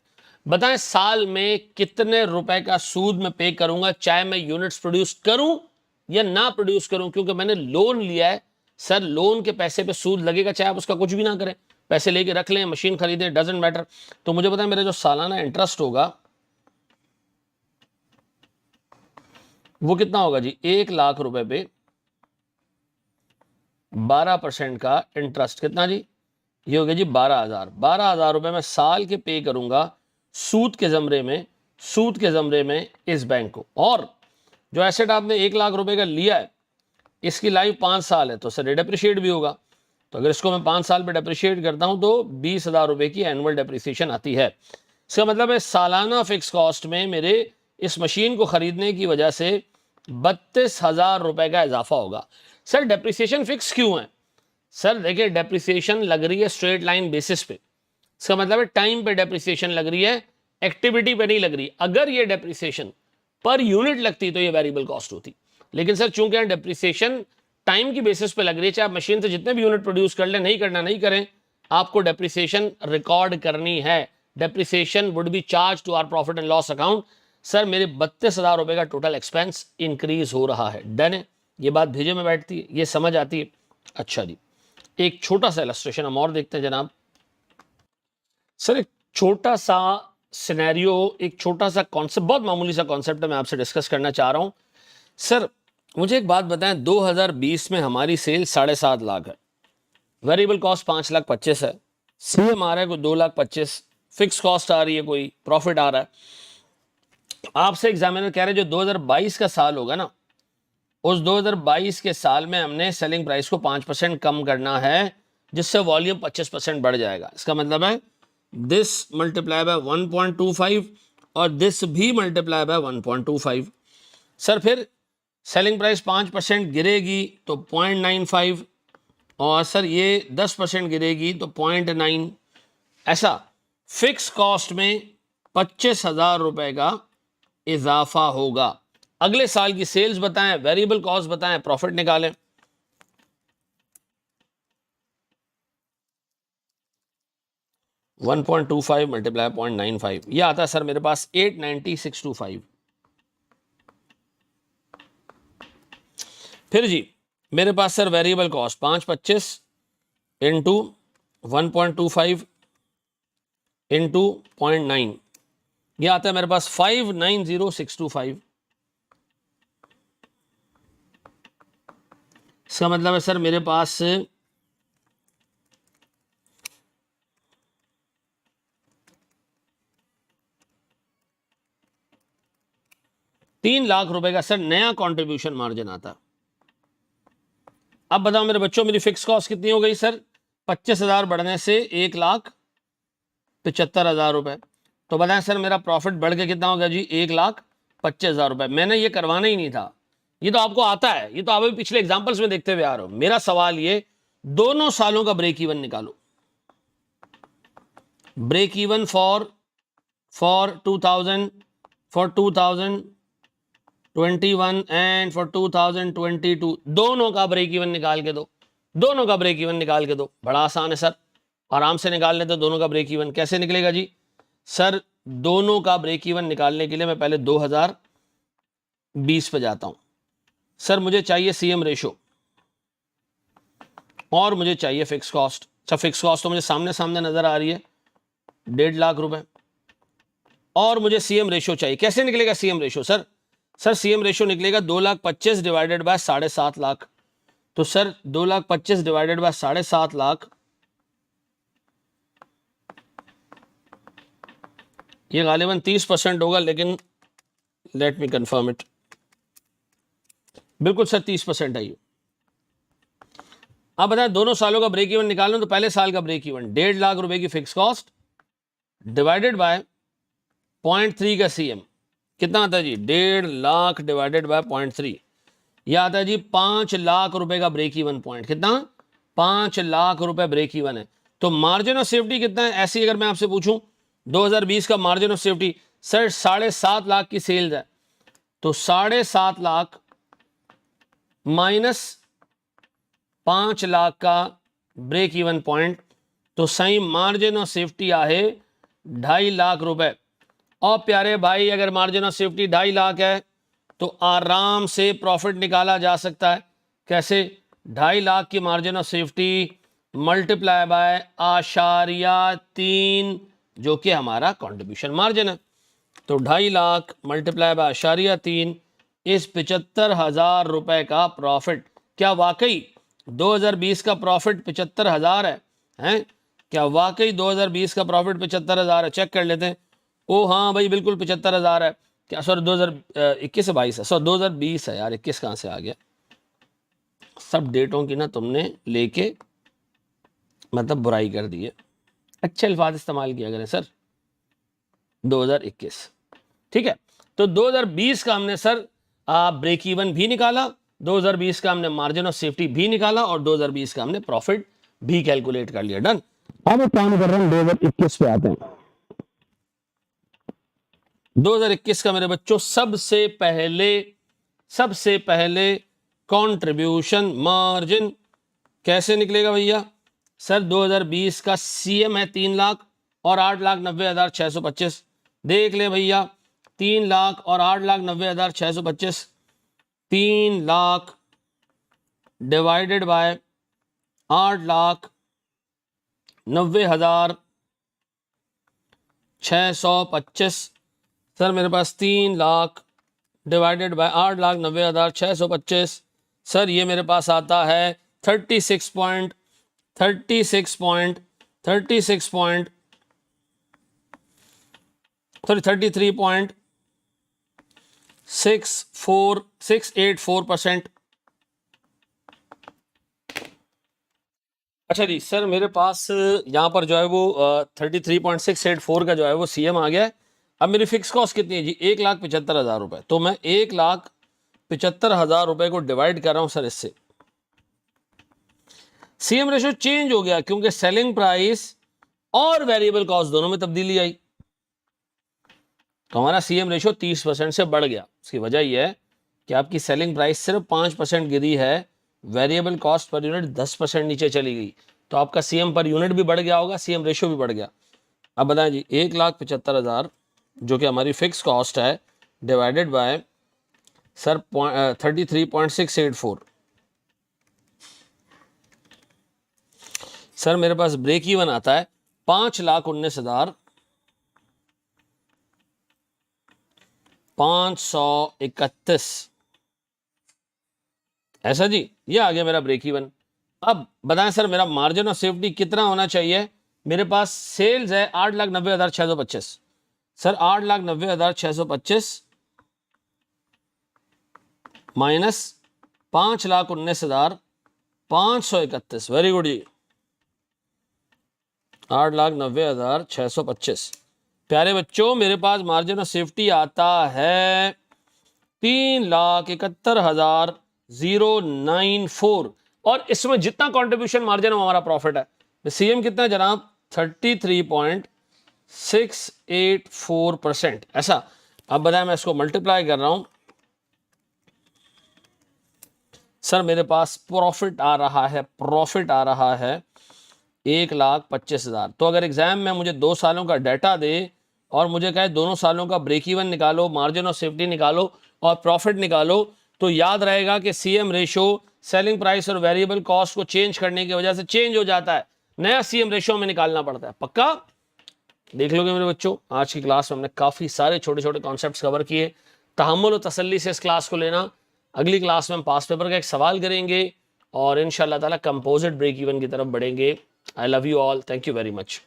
बताएं साल में कितने रुपए का सूद मैं पे करूंगा, चाहे मैं यूनिट्स प्रोड्यूस करूं या ना प्रोड्यूस करूं, क्योंकि मैंने लोन लिया है सर, लोन के पैसे पे सूद लगेगा, चाहे आप उसका कुछ भी ना करें, पैसे लेके रख लें, मशीन खरीदें, डजंट मैटर। तो मुझे बताएं मेरा जो सालाना इंटरेस्ट होगा वो कितना होगा जी? 1 लाख रुपए पे 12% का इंटरेस्ट कितना जी? ये हो गया जी 12,000 रुपए मैं साल के पे करूंगा सूद के जमरे में, सूद के जमरे में इस बैंक को। और जो एसेट आपने 1 लाख रुपए का लिया है, इसकी लाइफ 5 साल है, तो सर डेप्रिशिएट भी होगा। तो अगर इसको मैं 5 साल पे डेप्रिशिएट करता हूं तो 20,000 रुपए की एनुअल डेप्रिसिएशन आती है। इसका मतलब है सालाना फिक्स कॉस्ट में मेरे इस मशीन को खरीदने की वजह से 32,000 रुपए का इजाफा होगा। सर डेप्रिसिएशन फिक्स क्यों है? सर देखिए डेप्रिसिएशन लग रही है स्ट्रेट लाइन बेसिस पे, इसका मतलब है टाइम पे डेप्रिसिएशन लग रही है, एक्टिविटी पे नहीं लग रही। अगर ये डेप्रिसिएशन पर यूनिट लगती तो ये वेरिएबल कॉस्ट होती, लेकिन सर चूंकि डेप्रिसिएशन टाइम की बेसिस पे लग रही है, चाहे आप मशीन से जितने भी यूनिट प्रोड्यूस कर लें, नहीं करना नहीं करें, आपको डेप्रिसिएशन रिकॉर्ड करनी है। Depreciation would be charge to our profit and loss account. Sir मेरे 32,000 रुपए का टोटल एक्सपेंस इंक्रीज हो रहा है। डन है, ये बात भेजे में बैठती है, ये समझ आती है। अच्छा जी, एक छोटा सा इलस्ट्रेशन हम और देखते हैं जनाब। सर एक छोटा सा सिनेरियो, एक छोटा सा कॉन्सेप्ट, बहुत मामूली सा कॉन्सेप्ट है, मैं आपसे डिस्कस करना चाह रहा हूं। सर मुझे एक बात बताएं, 2020 में हमारी सेल 7.5 लाख है, वेरिएबल कॉस्ट 5,25,000 है, सीएम आ रहा है कोई 2,25,000, फिक्स कॉस्ट आ रही है कोई, प्रॉफिट आ रहा है। आपसे एग्जामिनर कह रहे हैं जो 2022 का साल होगा ना, उस 2022 के साल में हमने सेलिंग प्राइस को 5% कम करना है, जिससे वॉल्यूम 25% बढ़ जाएगा। इसका मतलब है दिस मल्टीप्लाई बाय 1.25 और दिस भी मल्टीप्लाई बाय 1.25। सर फिर सेलिंग प्राइस 5% गिरेगी तो 0.95, और सर ये 10% गिरेगी तो 0.9। ऐसा फिक्स कॉस्ट में 25,000 रुपए का इजाफा होगा। अगले साल की सेल्स बताएं, वेरिएबल कॉस्ट बताएं, प्रॉफिट निकालें। वन 1.25 मल्टीप्लाई 0.95, यह आता है सर मेरे पास 890,625। फिर जी मेरे पास sir variable cost 525 into 1.25 into 0.9, यह आता है मेरे पास 590,625। इसका मतलब है सर मेरे पास 3 लाख रुपए का सर नया कंट्रीब्यूशन मार्जिन आता। अब बताओ मेरे बच्चों, मेरी फिक्स कॉस्ट कितनी हो गई सर? 25,000 बढ़ने से 1,75,000 रुपए। तो बताएं सर मेरा प्रॉफिट बढ़ के कितना हो गया जी? 1,25,000 रुपए। मैंने ये करवाना ही नहीं था, ये तो आपको आता है, ये तो आप अभी पिछले एग्जांपल्स में देखते हुए आ रहे हो। मेरा सवाल ये, दोनों सालों का ब्रेक इवन निकालो। Break even for 2021 and for 2022, दोनों का ब्रेक इवन निकाल के दो, दोनों का ब्रेक इवन निकाल के दो। बड़ा आसान है सर, आराम से निकाल लेते। दोनों का ब्रेक इवन कैसे निकलेगा जी? सर दोनों का ब्रेक इवन निकालने के लिए मैं पहले 2020 पे जाता हूं। सर मुझे चाहिए सीएम रेशो और मुझे चाहिए फिक्स कॉस्ट। अच्छा फिक्स कॉस्ट तो मुझे सामने सामने नजर आ रही है, 1.5 लाख रुपए, और मुझे सीएम रेशो चाहिए। कैसे निकलेगा CM ratio? Sir CM ratio निकलेगा 2,25,000 डिवाइडेड बाय 7.5 लाख। तो सर 2,25,000 डिवाइडेड बाय 7.5 लाख, ये गालिबन 30% होगा, लेकिन लेट मी कंफर्म इट। बिल्कुल सर 30% है ये। अब बताएं दोनों सालों का ब्रेक इवन निकालना, तो पहले साल का ब्रेक इवन 1.5 लाख रुपए की फिक्स कॉस्ट डिवाइडेड बाय 0.3 का सीएम, कितना आता है जी? 1.5 लाख डिवाइडेड बाय 0.3, यह आता है जी 5 लाख रुपए का ब्रेक इवन पॉइंट। कितना? 5 लाख रुपए ब्रेक इवन है। तो मार्जिन ऑफ सेफ्टी कितना है? ऐसे अगर मैं आपसे पूछूं 2020 का margin of safety, sir 7.5 lakh की सेल्स है, तो 7.5 लाख माइनस 5 लाख का ब्रेक इवन पॉइंट, तो सही मार्जिन ऑफ सेफ्टी आहे 2.5 लाख रुपए। और प्यारे भाई अगर मार्जिन ऑफ सेफ्टी 2.5 लाख है तो आराम से प्रॉफिट निकाला जा सकता है। कैसे? 2.5 लाख की margin of safety multiply by 0.3, जो कि हमारा कंट्रीब्यूशन मार्जिन है। तो 2.5 लाख मल्टीप्लाई बाय 0.3 इस 75,000 रुपए का प्रॉफिट। क्या वाकई 2020 का प्रॉफिट 75,000 है? हैं? क्या वाकई 2020 का प्रॉफिट 75,000 है? चेक कर लेते हैं। ओ हाँ भाई बिल्कुल 75,000 है। क्या सॉरी 2021 से 22 है, सॉरी 2020 है यार, 21 कहाँ से आ गया? सब डेटों की ना तुमने लेके मतलब बुराई कर दी है। अच्छे अल्फाज इस्तेमाल किया करें सर। 2021 ठीक है। तो 2020 का हमने सर ब्रेक इवन भी निकाला 2020 का हमने मार्जिन ऑफ सेफ्टी भी निकाला और 2020 का हमने प्रॉफिट भी कैलकुलेट कर लिया। डन। अब एक काम कर रहे हैं, 2021 पे आते हैं। 2021 का मेरे बच्चों सबसे पहले कंट्रीब्यूशन मार्जिन कैसे निकलेगा भैया? सर 2020 का सीएम है 3 लाख और 8,90,625। देख ले भैया, 3 लाख और 8,90,625, 3 लाख डिवाइडेड बाय 8,90,625। सर मेरे पास 3 लाख डिवाइडेड बाय 8,90,625, सर ये मेरे पास आता है 33.684%। अच्छा जी, सर मेरे पास यहाँ पर जो है वो 33.684 का जो है वो सीएम आ गया है। अब मेरी फिक्स कॉस्ट कितनी है जी? 1,75,000 रुपए। तो मैं 1,75,000 रुपए को डिवाइड कर रहा हूं सर इससे। सीएम रेशो चेंज हो गया क्योंकि सेलिंग प्राइस और वेरिएबल कॉस्ट दोनों में तब्दीली आई, तो हमारा सीएम रेशो 30% से बढ़ गया। इसकी वजह यह है कि आपकी सेलिंग प्राइस सिर्फ 5% गिरी है, वेरिएबल कॉस्ट पर यूनिट 10% नीचे चली गई, तो आपका सीएम पर यूनिट भी बढ़ गया होगा, सीएम रेशो भी बढ़ गया। अब बताएं जी, 1,75,000 जो कि हमारी फिक्स कॉस्ट है डिवाइडेड बाय सर 33.684। सर मेरे पास ब्रेक इवन आता है 5,19,531। ऐसा जी, ये आ गया मेरा ब्रेक इवन। अब बताएं सर मेरा मार्जिन ऑफ सेफ्टी कितना होना चाहिए? मेरे पास सेल्स है 8,90,625। Sir 8,90,625 minus 5,19,531। वेरी गुड जी, 8,90,625। प्यारे बच्चों, मेरे पास मार्जिन ऑफ सेफ्टी आता है 3,71,094 और इसमें जितना कंट्रीब्यूशन मार्जिन है हमारा प्रॉफिट है। सीएम कितना है जनाब? 33.684%। ऐसा। अब बताएं, मैं इसको मल्टीप्लाई कर रहा हूं। सर मेरे पास प्रॉफिट आ रहा है 1,25,000। तो अगर एग्जाम में मुझे 2 सालों का डाटा दे और मुझे कहे दोनों सालों का ब्रेक इवन निकालो, मार्जिन ऑफ सेफ्टी निकालो और प्रॉफिट निकालो, तो याद रहेगा कि सीएम रेशो सेलिंग प्राइस और वेरिएबल कॉस्ट को चेंज करने की वजह से चेंज हो जाता है, नया सीएम रेशो में निकालना पड़ता है। पक्का देख लोगे मेरे बच्चों, आज की क्लास में हमने काफ़ी सारे छोटे छोटे कॉन्सेप्ट्स कवर किए। तहम्मुल और तसल्ली से इस क्लास को लेना। अगली क्लास में हम पास पेपर का एक सवाल करेंगे और इंशाअल्लाह ताला कंपोजिट ब्रेक इवन की तरफ बढ़ेंगे। I love you all, thank you very much.